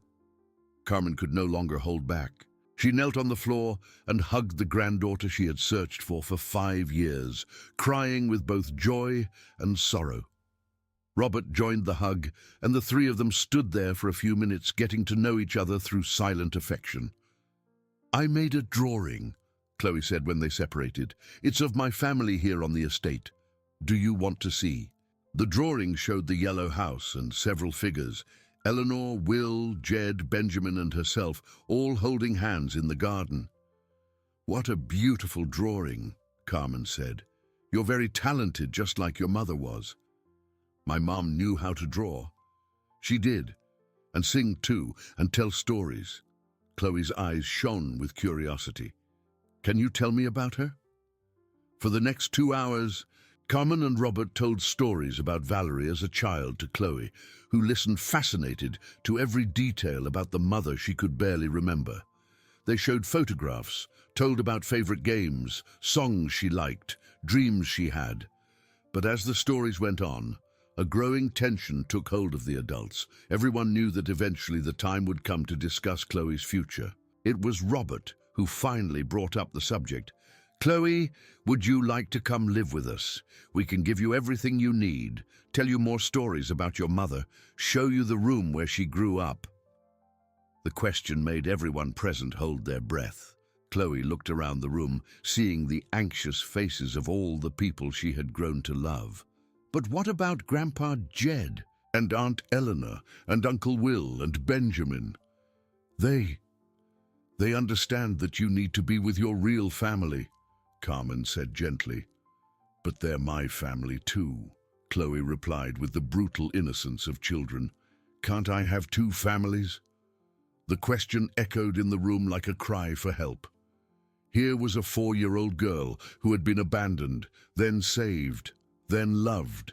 Carmen could no longer hold back. She knelt on the floor and hugged the granddaughter she had searched for 5 years, crying with both joy and sorrow. Robert joined the hug, and the three of them stood there for a few minutes, getting to know each other through silent affection. I made a drawing, Chloe said when they separated. It's of my family here on the estate. Do you want to see? The drawing showed the yellow house and several figures, Eleanor, Will, Jed, Benjamin, and herself, all holding hands in the garden. What a beautiful drawing, Carmen said. You're very talented, just like your mother was. My mom knew how to draw. She did, and sing too, and tell stories. Chloe's eyes shone with curiosity. Can you tell me about her? For the next 2 hours, Carmen and Robert told stories about Valerie as a child to Chloe, who listened fascinated to every detail about the mother she could barely remember. They showed photographs, told about favorite games, songs she liked, dreams she had. But as the stories went on, a growing tension took hold of the adults. Everyone knew that eventually the time would come to discuss Chloe's future. It was Robert who finally brought up the subject. Chloe, would you like to come live with us? We can give you everything you need, tell you more stories about your mother, show you the room where she grew up. The question made everyone present hold their breath. Chloe looked around the room, seeing the anxious faces of all the people she had grown to love. But what about Grandpa Jed and Aunt Eleanor and Uncle Will and Benjamin? They understand that you need to be with your real family, Carmen said gently. But they're my family too, Chloe replied with the brutal innocence of children. Can't I have 2 families? The question echoed in the room like a cry for help. Here was a 4-year-old girl who had been abandoned, then saved, then loved,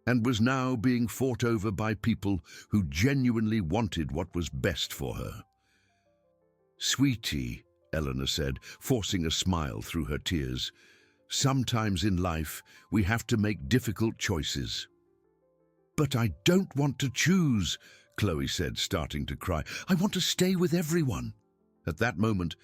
and was now being fought over by people who genuinely wanted what was best for her. Sweetie, Eleanor said, forcing a smile through her tears, sometimes in life we have to make difficult choices. But I don't want to choose, Chloe said, starting to cry. I want to stay with everyone. At that moment,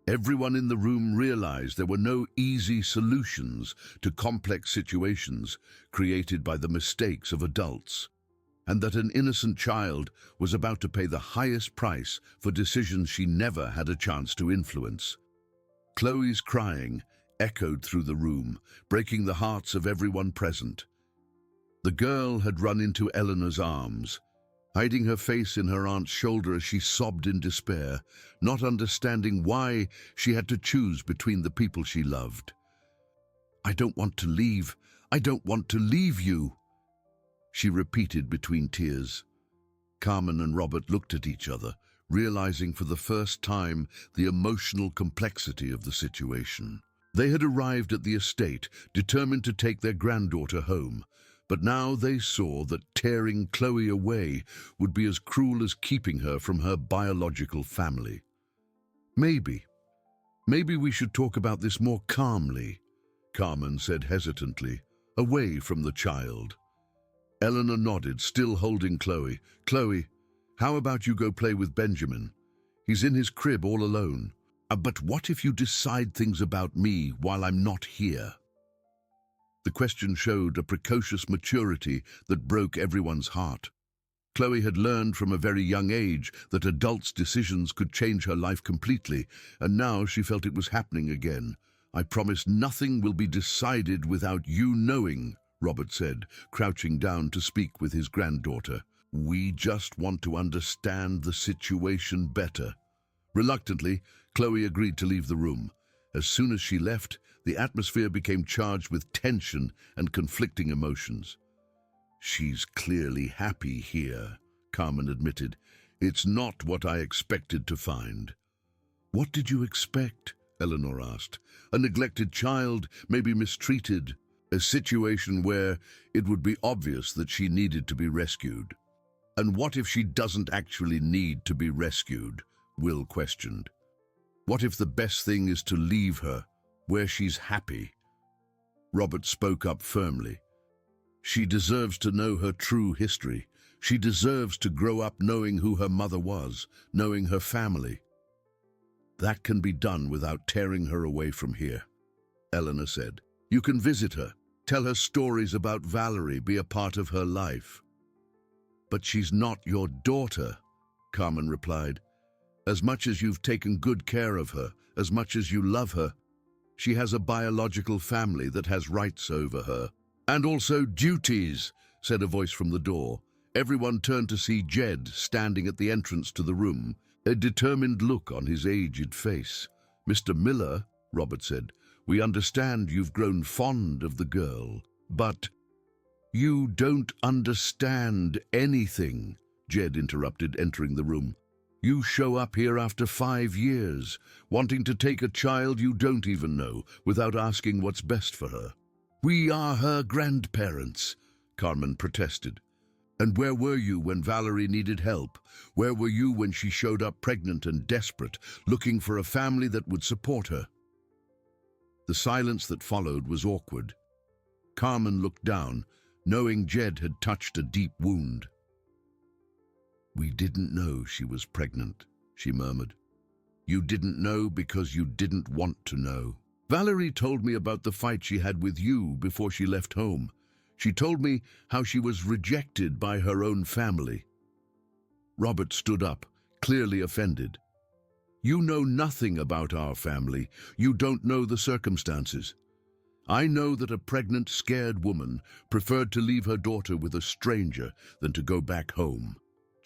everyone in the room realized there were no easy solutions to complex situations created by the mistakes of adults, and that an innocent child was about to pay the highest price for decisions she never had a chance to influence. Chloe's crying echoed through the room, breaking the hearts of everyone present. The girl had run into Eleanor's arms, hiding her face in her aunt's shoulder as she sobbed in despair, not understanding why she had to choose between the people she loved. I don't want to leave. I don't want to leave you, she repeated between tears. Carmen and Robert looked at each other, realizing for the first time the emotional complexity of the situation. They had arrived at the estate, determined to take their granddaughter home, but now they saw that tearing Chloe away would be as cruel as keeping her from her biological family. Maybe we should talk about this more calmly, Carmen said hesitantly, away from the child. Eleanor nodded, still holding Chloe. Chloe, how about you go play with Benjamin? He's in his crib all alone. But what if you decide things about me while I'm not here? The question showed a precocious maturity that broke everyone's heart. Chloe had learned from a very young age that adults' decisions could change her life completely, and now she felt it was happening again. I promise nothing will be decided without you knowing, Robert said, crouching down to speak with his granddaughter. We just want to understand the situation better. Reluctantly, Chloe agreed to leave the room. As soon as she left, the atmosphere became charged with tension and conflicting emotions. She's clearly happy here, Carmen admitted. It's not what I expected to find. What did you expect? Eleanor asked. A neglected child, maybe mistreated, a situation where it would be obvious that she needed to be rescued. And what if she doesn't actually need to be rescued? Will questioned. What if the best thing is to leave her where she's happy? Robert spoke up firmly. She deserves to know her true history. She deserves to grow up knowing who her mother was, knowing her family. That can be done without tearing her away from here, Eleanor said. You can visit her, tell her stories about Valerie, be a part of her life. But she's not your daughter, Carmen replied. As much as you've taken good care of her, as much as you love her, she has a biological family that has rights over her. And also duties, said a voice from the door. Everyone turned to see Jed standing at the entrance to the room, a determined look on his aged face. Mr. Miller, Robert said, we understand you've grown fond of the girl, but you don't understand anything, Jed interrupted, entering the room. You show up here after 5 years, wanting to take a child you don't even know, without asking what's best for her. We are her grandparents, Carmen protested. And where were you when Valerie needed help? Where were you when she showed up pregnant and desperate, looking for a family that would support her? The silence that followed was awkward. Carmen looked down, knowing Jed had touched a deep wound. We didn't know she was pregnant, she murmured. You didn't know because you didn't want to know. Valerie told me about the fight she had with you before she left home. She told me how she was rejected by her own family. Robert stood up, clearly offended. You know nothing about our family. You don't know the circumstances. I know that a pregnant, scared woman preferred to leave her daughter with a stranger than to go back home,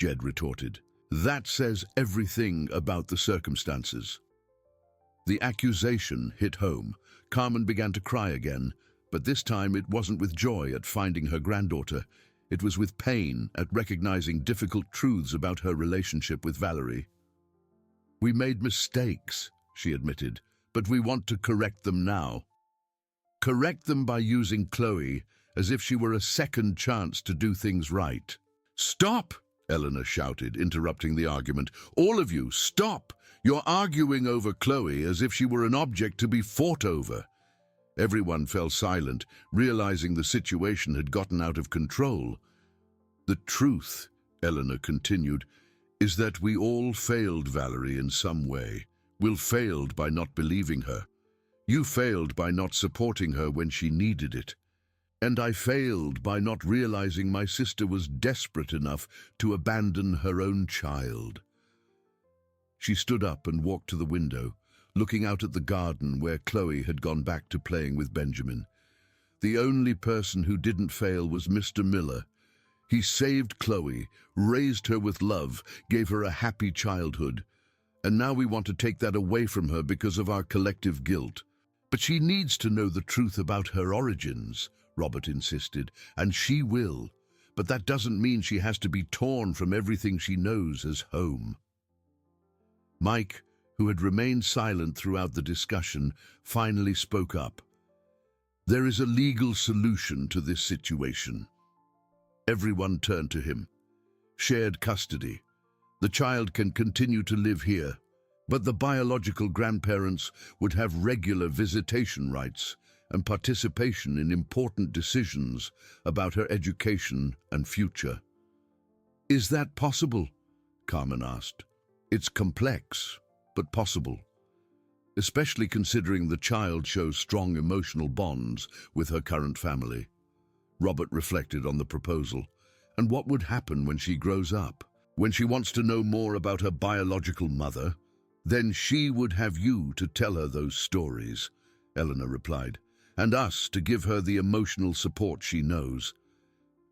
Jed retorted. That says everything about the circumstances. The accusation hit home. Carmen began to cry again, but this time it wasn't with joy at finding her granddaughter. It was with pain at recognizing difficult truths about her relationship with Valerie. We made mistakes, she admitted, but we want to correct them now. Correct them by using Chloe as if she were a second chance to do things right. Stop! Eleanor shouted, interrupting the argument. All of you, stop! You're arguing over Chloe as if she were an object to be fought over. Everyone fell silent, realizing the situation had gotten out of control. The truth, Eleanor continued, is that we all failed Valerie in some way. Will failed by not believing her. You failed by not supporting her when she needed it. And I failed by not realizing my sister was desperate enough to abandon her own child. She stood up and walked to the window, looking out at the garden where Chloe had gone back to playing with Benjamin. The only person who didn't fail was Mr. Miller. He saved Chloe, raised her with love, gave her a happy childhood. And now we want to take that away from her because of our collective guilt. But she needs to know the truth about her origins, Robert insisted, and she will. But that doesn't mean she has to be torn from everything she knows as home. Mike, who had remained silent throughout the discussion, finally spoke up. There is a legal solution to this situation. Everyone turned to him. Shared custody. The child can continue to live here, but the biological grandparents would have regular visitation rights and participation in important decisions about her education and future. Is that possible? Carmen asked. It's complex, but possible, especially considering the child shows strong emotional bonds with her current family. Robert reflected on the proposal. And what would happen when she grows up? When she wants to know more about her biological mother? Then she would have you to tell her those stories, Eleanor replied, and us to give her the emotional support she knows.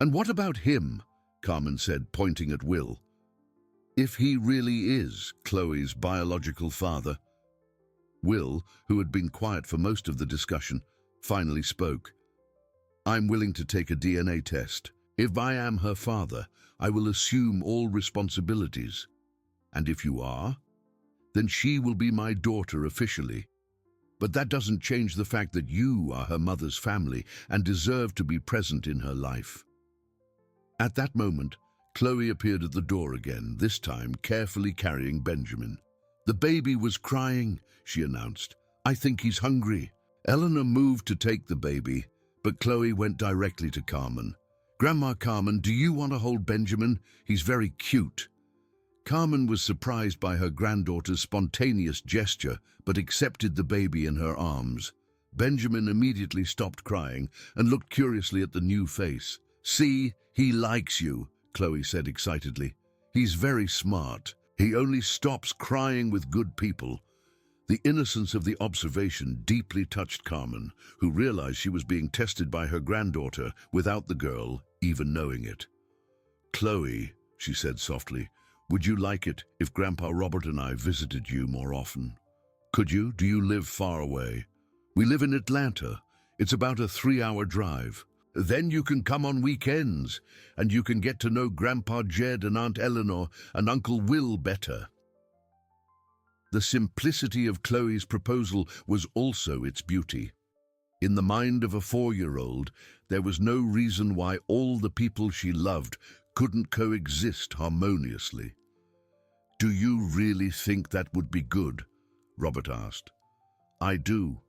And what about him? Carmen said, pointing at Will. If he really is Chloe's biological father. Will, who had been quiet for most of the discussion, finally spoke. I'm willing to take a DNA test. If I am her father, I will assume all responsibilities. And if you are, then she will be my daughter officially. But that doesn't change the fact that you are her mother's family and deserve to be present in her life. At that moment, Chloe appeared at the door again, this time carefully carrying Benjamin. The baby was crying, she announced. I think he's hungry. Eleanor moved to take the baby, but Chloe went directly to Carmen. Grandma Carmen, do you want to hold Benjamin? He's very cute. Carmen was surprised by her granddaughter's spontaneous gesture, but accepted the baby in her arms. Benjamin immediately stopped crying and looked curiously at the new face. See, he likes you, Chloe said excitedly. He's very smart. He only stops crying with good people. The innocence of the observation deeply touched Carmen, who realized she was being tested by her granddaughter without the girl even knowing it. Chloe, she said softly, would you like it if Grandpa Robert and I visited you more often? Could you? Do you live far away? We live in Atlanta. It's about a 3-hour drive. Then you can come on weekends, and you can get to know Grandpa Jed and Aunt Eleanor and Uncle Will better. The simplicity of Chloe's proposal was also its beauty. In the mind of a 4-year-old, there was no reason why all the people she loved couldn't coexist harmoniously. Do you really think that would be good? Robert asked. I do.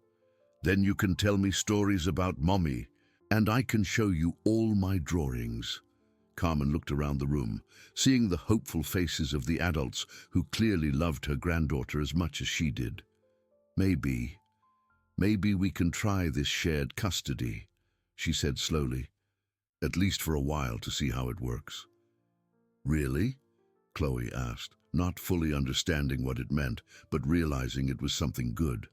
Then you can tell me stories about Mommy, and I can show you all my drawings. Carmen looked around the room, seeing the hopeful faces of the adults who clearly loved her granddaughter as much as she did. Maybe we can try this shared custody, she said slowly, at least for a while to see how it works. Really? Chloe asked, not fully understanding what it meant, but realizing it was something good.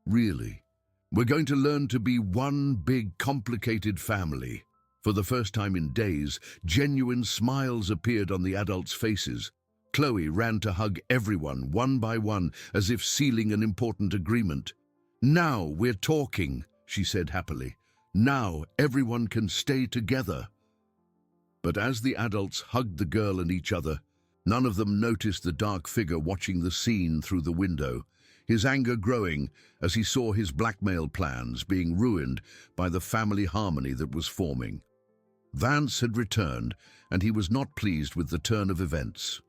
Really? We're going to learn to be one big, complicated family. For the first time in days, genuine smiles appeared on the adults' faces. Chloe ran to hug everyone, one by one, as if sealing an important agreement. Now we're talking, she said happily. Now everyone can stay together. But as the adults hugged the girl and each other, none of them noticed the dark figure watching the scene through the window, his anger growing as he saw his blackmail plans being ruined by the family harmony that was forming. Vance had returned, and he was not pleased with the turn of events.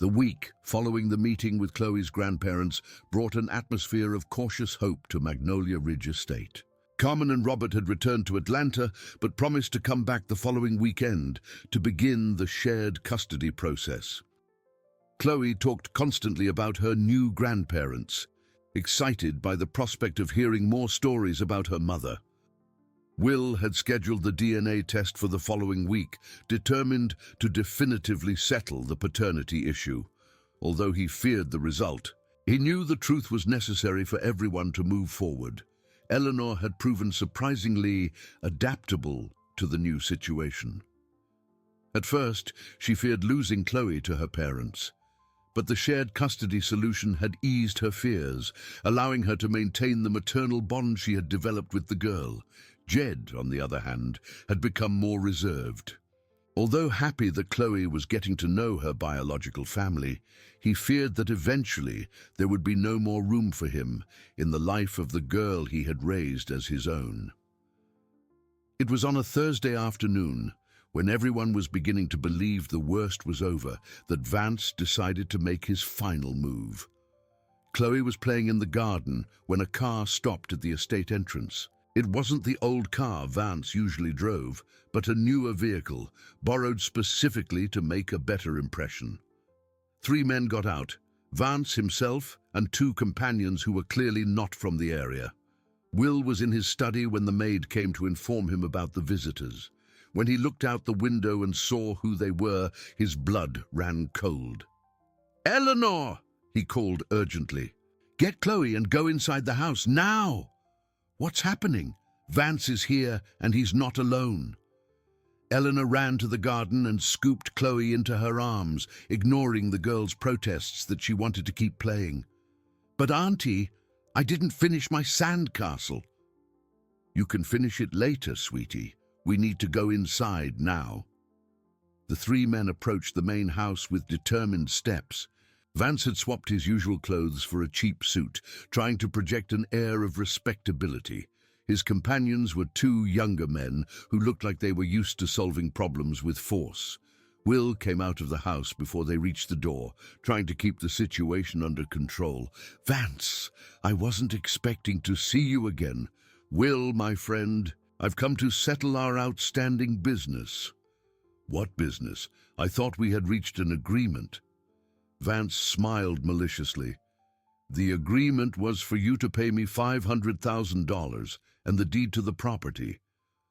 The week following the meeting with Chloe's grandparents brought an atmosphere of cautious hope to Magnolia Ridge Estate. Carmen and Robert had returned to Atlanta, but promised to come back the following weekend to begin the shared custody process. Chloe talked constantly about her new grandparents, excited by the prospect of hearing more stories about her mother. Will had scheduled the DNA test for the following week, determined to definitively settle the paternity issue. Although he feared the result, he knew the truth was necessary for everyone to move forward. Eleanor had proven surprisingly adaptable to the new situation. At first, she feared losing Chloe to her parents, but the shared custody solution had eased her fears, allowing her to maintain the maternal bond she had developed with the girl. Jed, on the other hand, had become more reserved. Although happy that Chloe was getting to know her biological family, he feared that eventually there would be no more room for him in the life of the girl he had raised as his own. It was on a Thursday afternoon, when everyone was beginning to believe the worst was over, that Vance decided to make his final move. Chloe was playing in the garden when a car stopped at the estate entrance. It wasn't the old car Vance usually drove, but a newer vehicle, borrowed specifically to make a better impression. 3 men got out, Vance himself and 2 companions who were clearly not from the area. Will was in his study when the maid came to inform him about the visitors. When he looked out the window and saw who they were, his blood ran cold. "Eleanor!" he called urgently. "Get Chloe and go inside the house, now!" "What's happening? Vance is here and he's not alone." Eleanor ran to the garden and scooped Chloe into her arms, ignoring the girl's protests that she wanted to keep playing. "But Auntie, I didn't finish my sandcastle." "You can finish it later, sweetie. We need to go inside now." The three men approached the main house with determined steps. Vance had swapped his usual clothes for a cheap suit, trying to project an air of respectability. His companions were two younger men who looked like they were used to solving problems with force. Will came out of the house before they reached the door, trying to keep the situation under control. "Vance, I wasn't expecting to see you again." "Will, my friend, I've come to settle our outstanding business." "What business? I thought we had reached an agreement." Vance smiled maliciously. "The agreement was for you to pay me $500,000 and the deed to the property.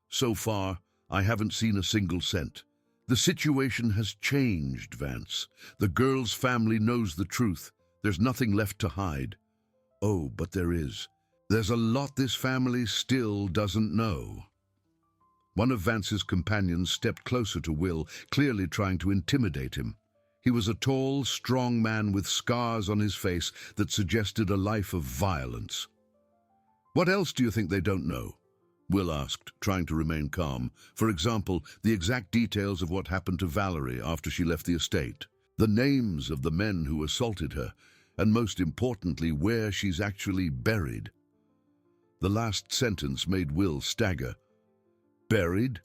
So far, I haven't seen a single cent. The situation has changed, Vance. The girl's family knows the truth. There's nothing left to hide." "Oh, but there is. There's a lot this family still doesn't know." One of Vance's companions stepped closer to Will, clearly trying to intimidate him. He was a tall, strong man with scars on his face that suggested a life of violence. "What else do you think they don't know?" Will asked, trying to remain calm. "For example, the exact details of what happened to Valerie after she left the estate, the names of the men who assaulted her, and most importantly, where she's actually buried." The last sentence made Will stagger. "Buried?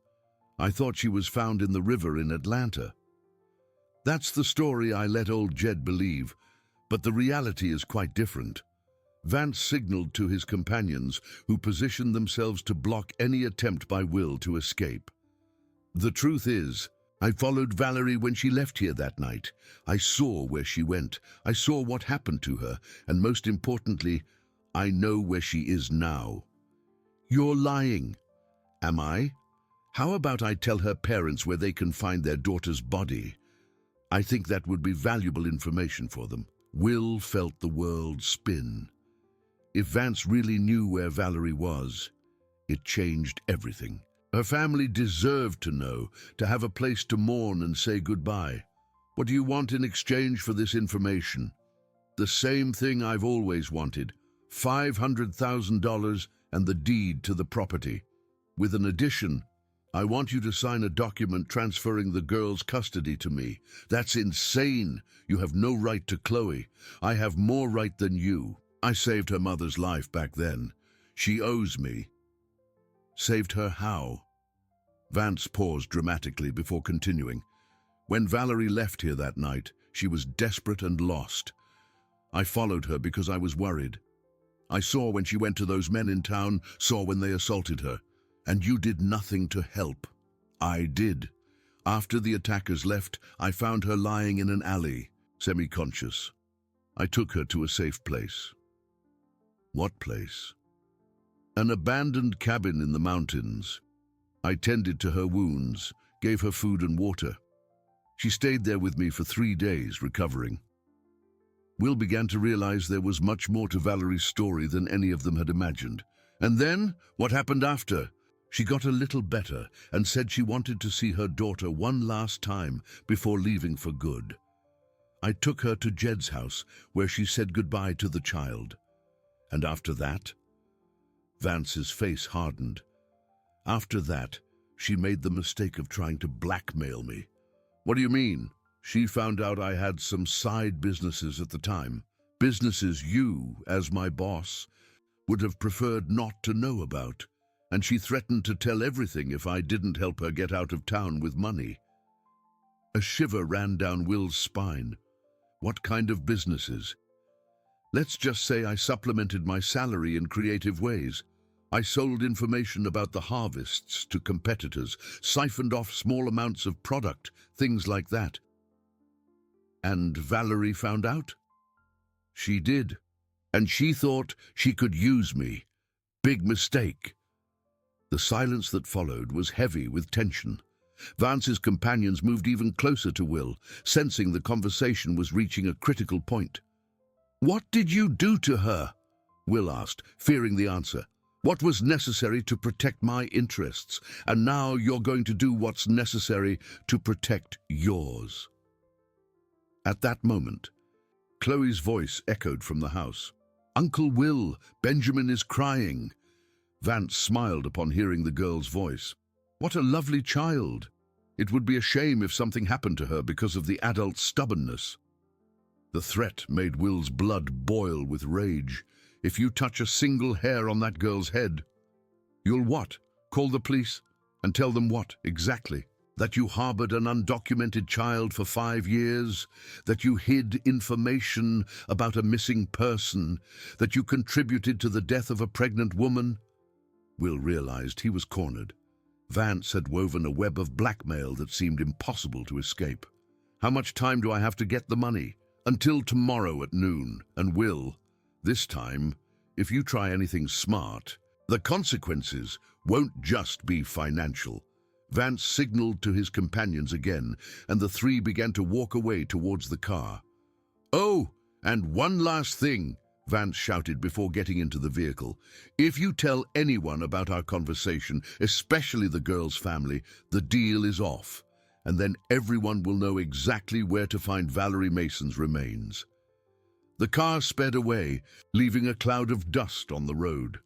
I thought she was found in the river in Atlanta." "That's the story I let old Jed believe, but the reality is quite different." Vance signaled to his companions, who positioned themselves to block any attempt by Will to escape. "The truth is, I followed Valerie when she left here that night. I saw where she went. I saw what happened to her, and most importantly, I know where she is now." "You're lying." "Am I? How about I tell her parents where they can find their daughter's body? I think that would be valuable information for them." Will felt the world spin. If Vance really knew where Valerie was, it changed everything. Her family deserved to know, to have a place to mourn and say goodbye. "What do you want in exchange for this information?" "The same thing I've always wanted. $500,000 and the deed to the property. With an addition, I want you to sign a document transferring the girl's custody to me." "That's insane. You have no right to Chloe. I have more right than you. I saved her mother's life back then. She owes me." "Saved her how?" Vance paused dramatically before continuing. "When Valerie left here that night, she was desperate and lost. I followed her because I was worried. I saw when she went to those men in town, saw when they assaulted her. And you did nothing to help." "I did. After the attackers left, I found her lying in an alley, semi-conscious. I took her to a safe place." "What place?" "An abandoned cabin in the mountains. I tended to her wounds, gave her food and water. She stayed there with me for 3 days, recovering." Will began to realize there was much more to Valerie's story than any of them had imagined. "And then, what happened after?" "She got a little better and said she wanted to see her daughter one last time before leaving for good. I took her to Jed's house, where she said goodbye to the child. And after that?" Vance's face hardened. "After that, she made the mistake of trying to blackmail me." "What do you mean?" "She found out I had some side businesses at the time. Businesses you, as my boss, would have preferred not to know about. And she threatened to tell everything if I didn't help her get out of town with money." A shiver ran down Will's spine. "What kind of businesses?" "Let's just say I supplemented my salary in creative ways. I sold information about the harvests to competitors, siphoned off small amounts of product, things like that." "And Valerie found out?" "She did. And she thought she could use me. Big mistake." The silence that followed was heavy with tension. Vance's companions moved even closer to Will, sensing the conversation was reaching a critical point. "What did you do to her?" Will asked, fearing the answer. What was necessary to protect my interests, and now you're going to do what's necessary to protect yours. At that moment, Chloe's voice echoed from the house. Uncle Will, Benjamin is crying. Vance smiled upon hearing the girl's voice. What a lovely child. It would be a shame if something happened to her because of the adult's stubbornness. The threat made Will's blood boil with rage. If you touch a single hair on that girl's head, you'll what? Call the police? And tell them what, exactly? That you harbored an undocumented child for 5 years, that you hid information about a missing person, that you contributed to the death of a pregnant woman? Will realized he was cornered. Vance had woven a web of blackmail that seemed impossible to escape. How much time do I have to get the money? Until tomorrow at noon. And Will, this time, if you try anything smart, the consequences won't just be financial. Vance signaled to his companions again, and the three began to walk away towards the car. Oh, and one last thing, Vance shouted before getting into the vehicle. If you tell anyone about our conversation, especially the girl's family, the deal is off, and then everyone will know exactly where to find Valerie Mason's remains. The car sped away, leaving a cloud of dust on the road.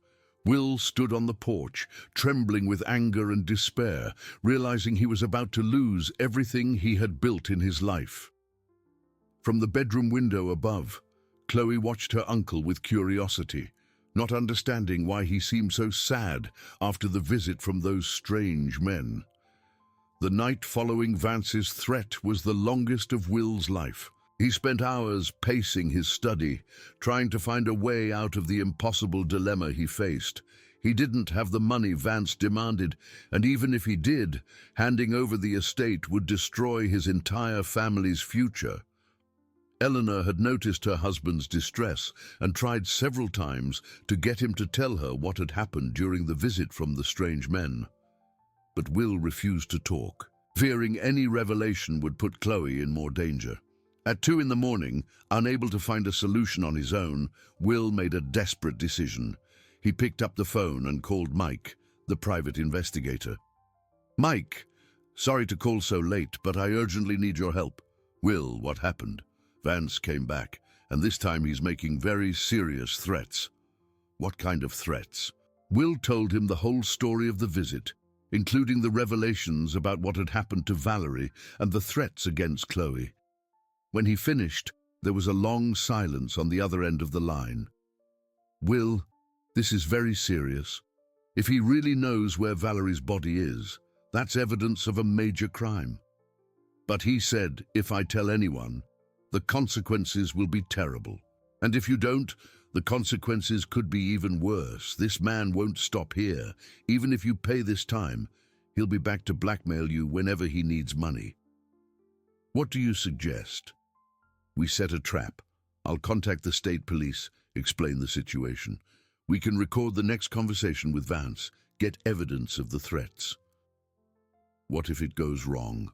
Will stood on the porch, trembling with anger and despair, realizing he was about to lose everything he had built in his life. From the bedroom window above, Chloe watched her uncle with curiosity, not understanding why he seemed so sad after the visit from those strange men. The night following Vance's threat was the longest of Will's life. He spent hours pacing his study, trying to find a way out of the impossible dilemma he faced. He didn't have the money Vance demanded, and even if he did, handing over the estate would destroy his entire family's future. Eleanor had noticed her husband's distress and tried several times to get him to tell her what had happened during the visit from the strange men. But Will refused to talk, fearing any revelation would put Chloe in more danger. At 2 in the morning, unable to find a solution on his own, Will made a desperate decision. He picked up the phone and called Mike, the private investigator. Mike, sorry to call so late, but I urgently need your help. Will, what happened? Vance came back, and this time he's making very serious threats. What kind of threats? Will told him the whole story of the visit, including the revelations about what had happened to Valerie and the threats against Chloe. When he finished, there was a long silence on the other end of the line. Will, this is very serious. If he really knows where Valerie's body is, that's evidence of a major crime. But he said, if I tell anyone, the consequences will be terrible. And if you don't, the consequences could be even worse. This man won't stop here. Even if you pay this time, he'll be back to blackmail you whenever he needs money. What do you suggest? We set a trap. I'll contact the state police, explain the situation. We can record the next conversation with Vance, get evidence of the threats. What if it goes wrong?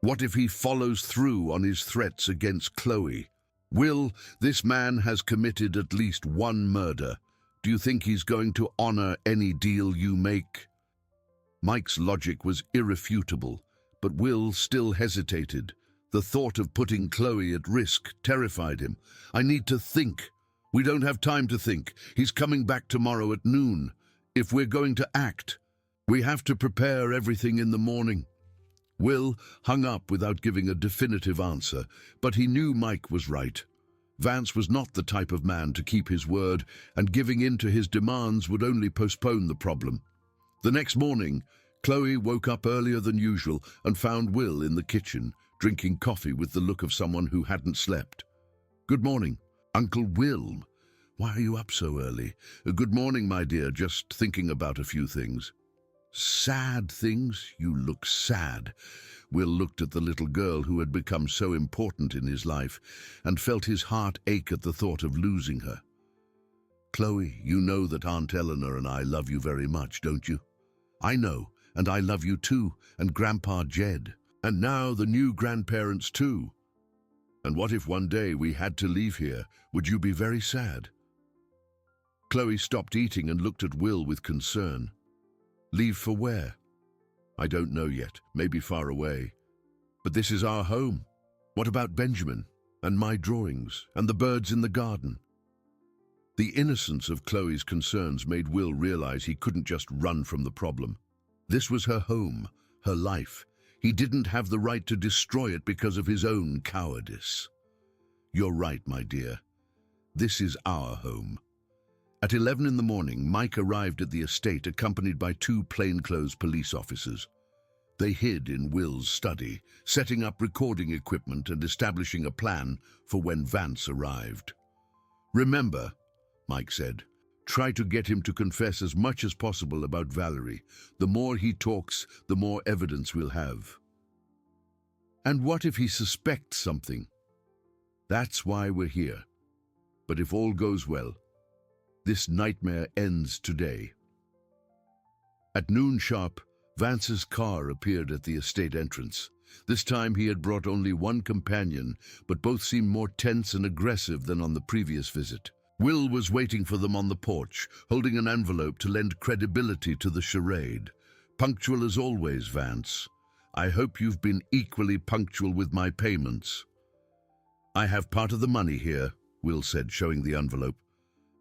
What if he follows through on his threats against Chloe? Will, this man has committed at least one murder. Do you think he's going to honor any deal you make? Mike's logic was irrefutable, but Will still hesitated. The thought of putting Chloe at risk terrified him. I need to think. We don't have time to think. He's coming back tomorrow at noon. If we're going to act, we have to prepare everything in the morning. Will hung up without giving a definitive answer, but he knew Mike was right. Vance was not the type of man to keep his word, and giving in to his demands would only postpone the problem. The next morning, Chloe woke up earlier than usual and found Will in the kitchen, drinking coffee with the look of someone who hadn't slept. Good morning, Uncle Will. Why are you up so early? Good morning, my dear, just thinking about a few things. Sad things? You look sad. Will looked at the little girl who had become so important in his life and felt his heart ache at the thought of losing her. Chloe, you know that Aunt Eleanor and I love you very much, don't you? I know, and I love you too, and Grandpa Jed. And now the new grandparents too. And what if one day we had to leave here? Would you be very sad? Chloe stopped eating and looked at Will with concern. Leave for where? I don't know yet, maybe far away. But this is our home. What about Benjamin, and my drawings, and the birds in the garden? The innocence of Chloe's concerns made Will realize he couldn't just run from the problem. This was her home, her life. He didn't have the right to destroy it because of his own cowardice. You're right, my dear. This is our home. At 11 in the morning, Mike arrived at the estate accompanied by 2 plainclothes police officers. They hid in Will's study, setting up recording equipment and establishing a plan for when Vance arrived. Remember, Mike said, try to get him to confess as much as possible about Valerie. The more he talks, the more evidence we'll have. And what if he suspects something? That's why we're here. But if all goes well, this nightmare ends today. At noon sharp, Vance's car appeared at the estate entrance. This time he had brought only one companion, but both seemed more tense and aggressive than on the previous visit. Will was waiting for them on the porch, holding an envelope to lend credibility to the charade. Punctual as always, Vance. I hope you've been equally punctual with my payments. I have part of the money here, Will said, showing the envelope.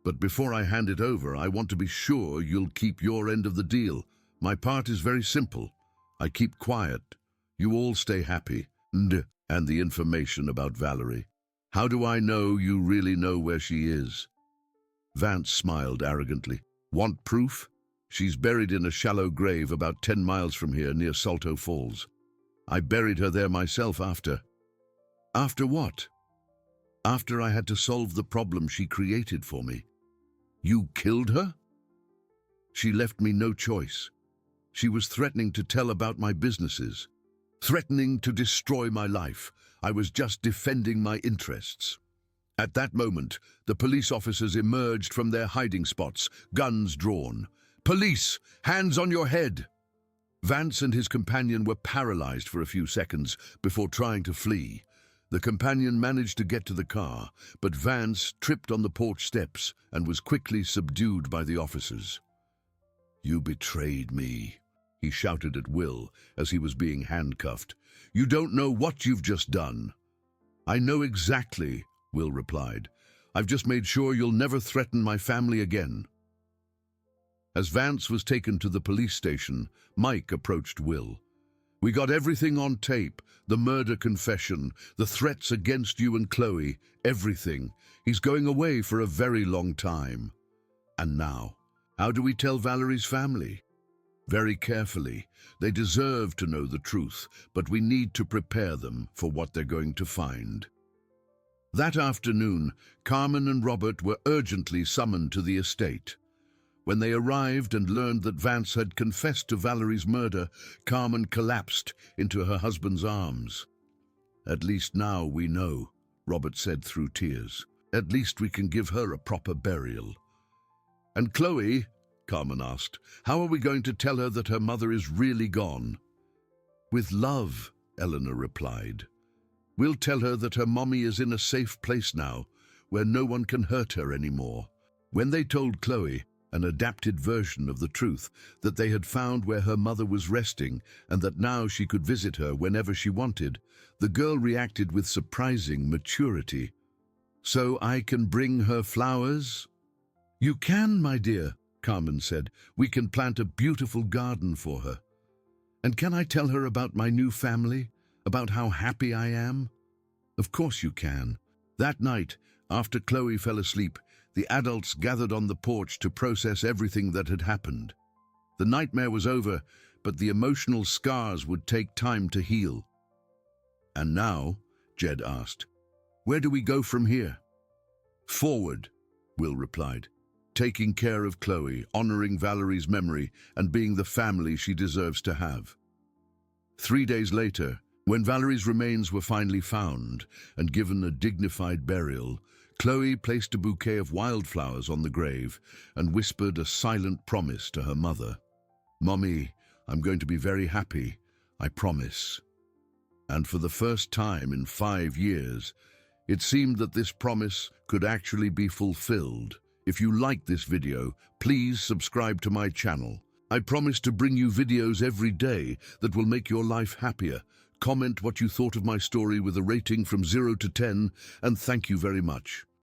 But before I hand it over, I want to be sure you'll keep your end of the deal. My part is very simple. I keep quiet. You all stay happy. And the information about Valerie. How do I know you really know where she is? Vance smiled arrogantly. Want proof? She's buried in a shallow grave about 10 miles from here near Salto Falls. I buried her there myself after. After what? After I had to solve the problem she created for me. You killed her? She left me no choice. She was threatening to tell about my businesses, threatening to destroy my life. I was just defending my interests. At that moment, the police officers emerged from their hiding spots, guns drawn. Police, hands on your head! Vance and his companion were paralyzed for a few seconds before trying to flee. The companion managed to get to the car, but Vance tripped on the porch steps and was quickly subdued by the officers. You betrayed me, he shouted at Will as he was being handcuffed. You don't know what you've just done. I know exactly, Will replied. I've just made sure you'll never threaten my family again. As Vance was taken to the police station, Mike approached Will. We got everything on tape, the murder confession, the threats against you and Chloe, everything. He's going away for a very long time. And now, how do we tell Valerie's family? Very carefully. They deserve to know the truth, but we need to prepare them for what they're going to find. That afternoon, Carmen and Robert were urgently summoned to the estate. When they arrived and learned that Vance had confessed to Valerie's murder, Carmen collapsed into her husband's arms. At least now we know, Robert said through tears. At least we can give her a proper burial. And Chloe, Carmen asked, how are we going to tell her that her mother is really gone? With love, Eleanor replied. We'll tell her that her mommy is in a safe place now, where no one can hurt her anymore. When they told Chloe, an adapted version of the truth, that they had found where her mother was resting and that now she could visit her whenever she wanted, the girl reacted with surprising maturity. So I can bring her flowers? You can, my dear, Carmen said. We can plant a beautiful garden for her. And can I tell her about my new family? About how happy I am? Of course you can. That night, after Chloe fell asleep, the adults gathered on the porch to process everything that had happened. The nightmare was over, but the emotional scars would take time to heal. And now, Jed asked, where do we go from here? Forward, Will replied, taking care of Chloe, honoring Valerie's memory, and being the family she deserves to have. 3 days later, when Valerie's remains were finally found and given a dignified burial, Chloe placed a bouquet of wildflowers on the grave and whispered a silent promise to her mother. Mommy, I'm going to be very happy, I promise. And for the first time in 5 years, it seemed that this promise could actually be fulfilled If you like this video, please subscribe to my channel. I promise to bring you videos every day that will make your life happier. Comment what you thought of my story with a rating from 0 to 10, and thank you very much.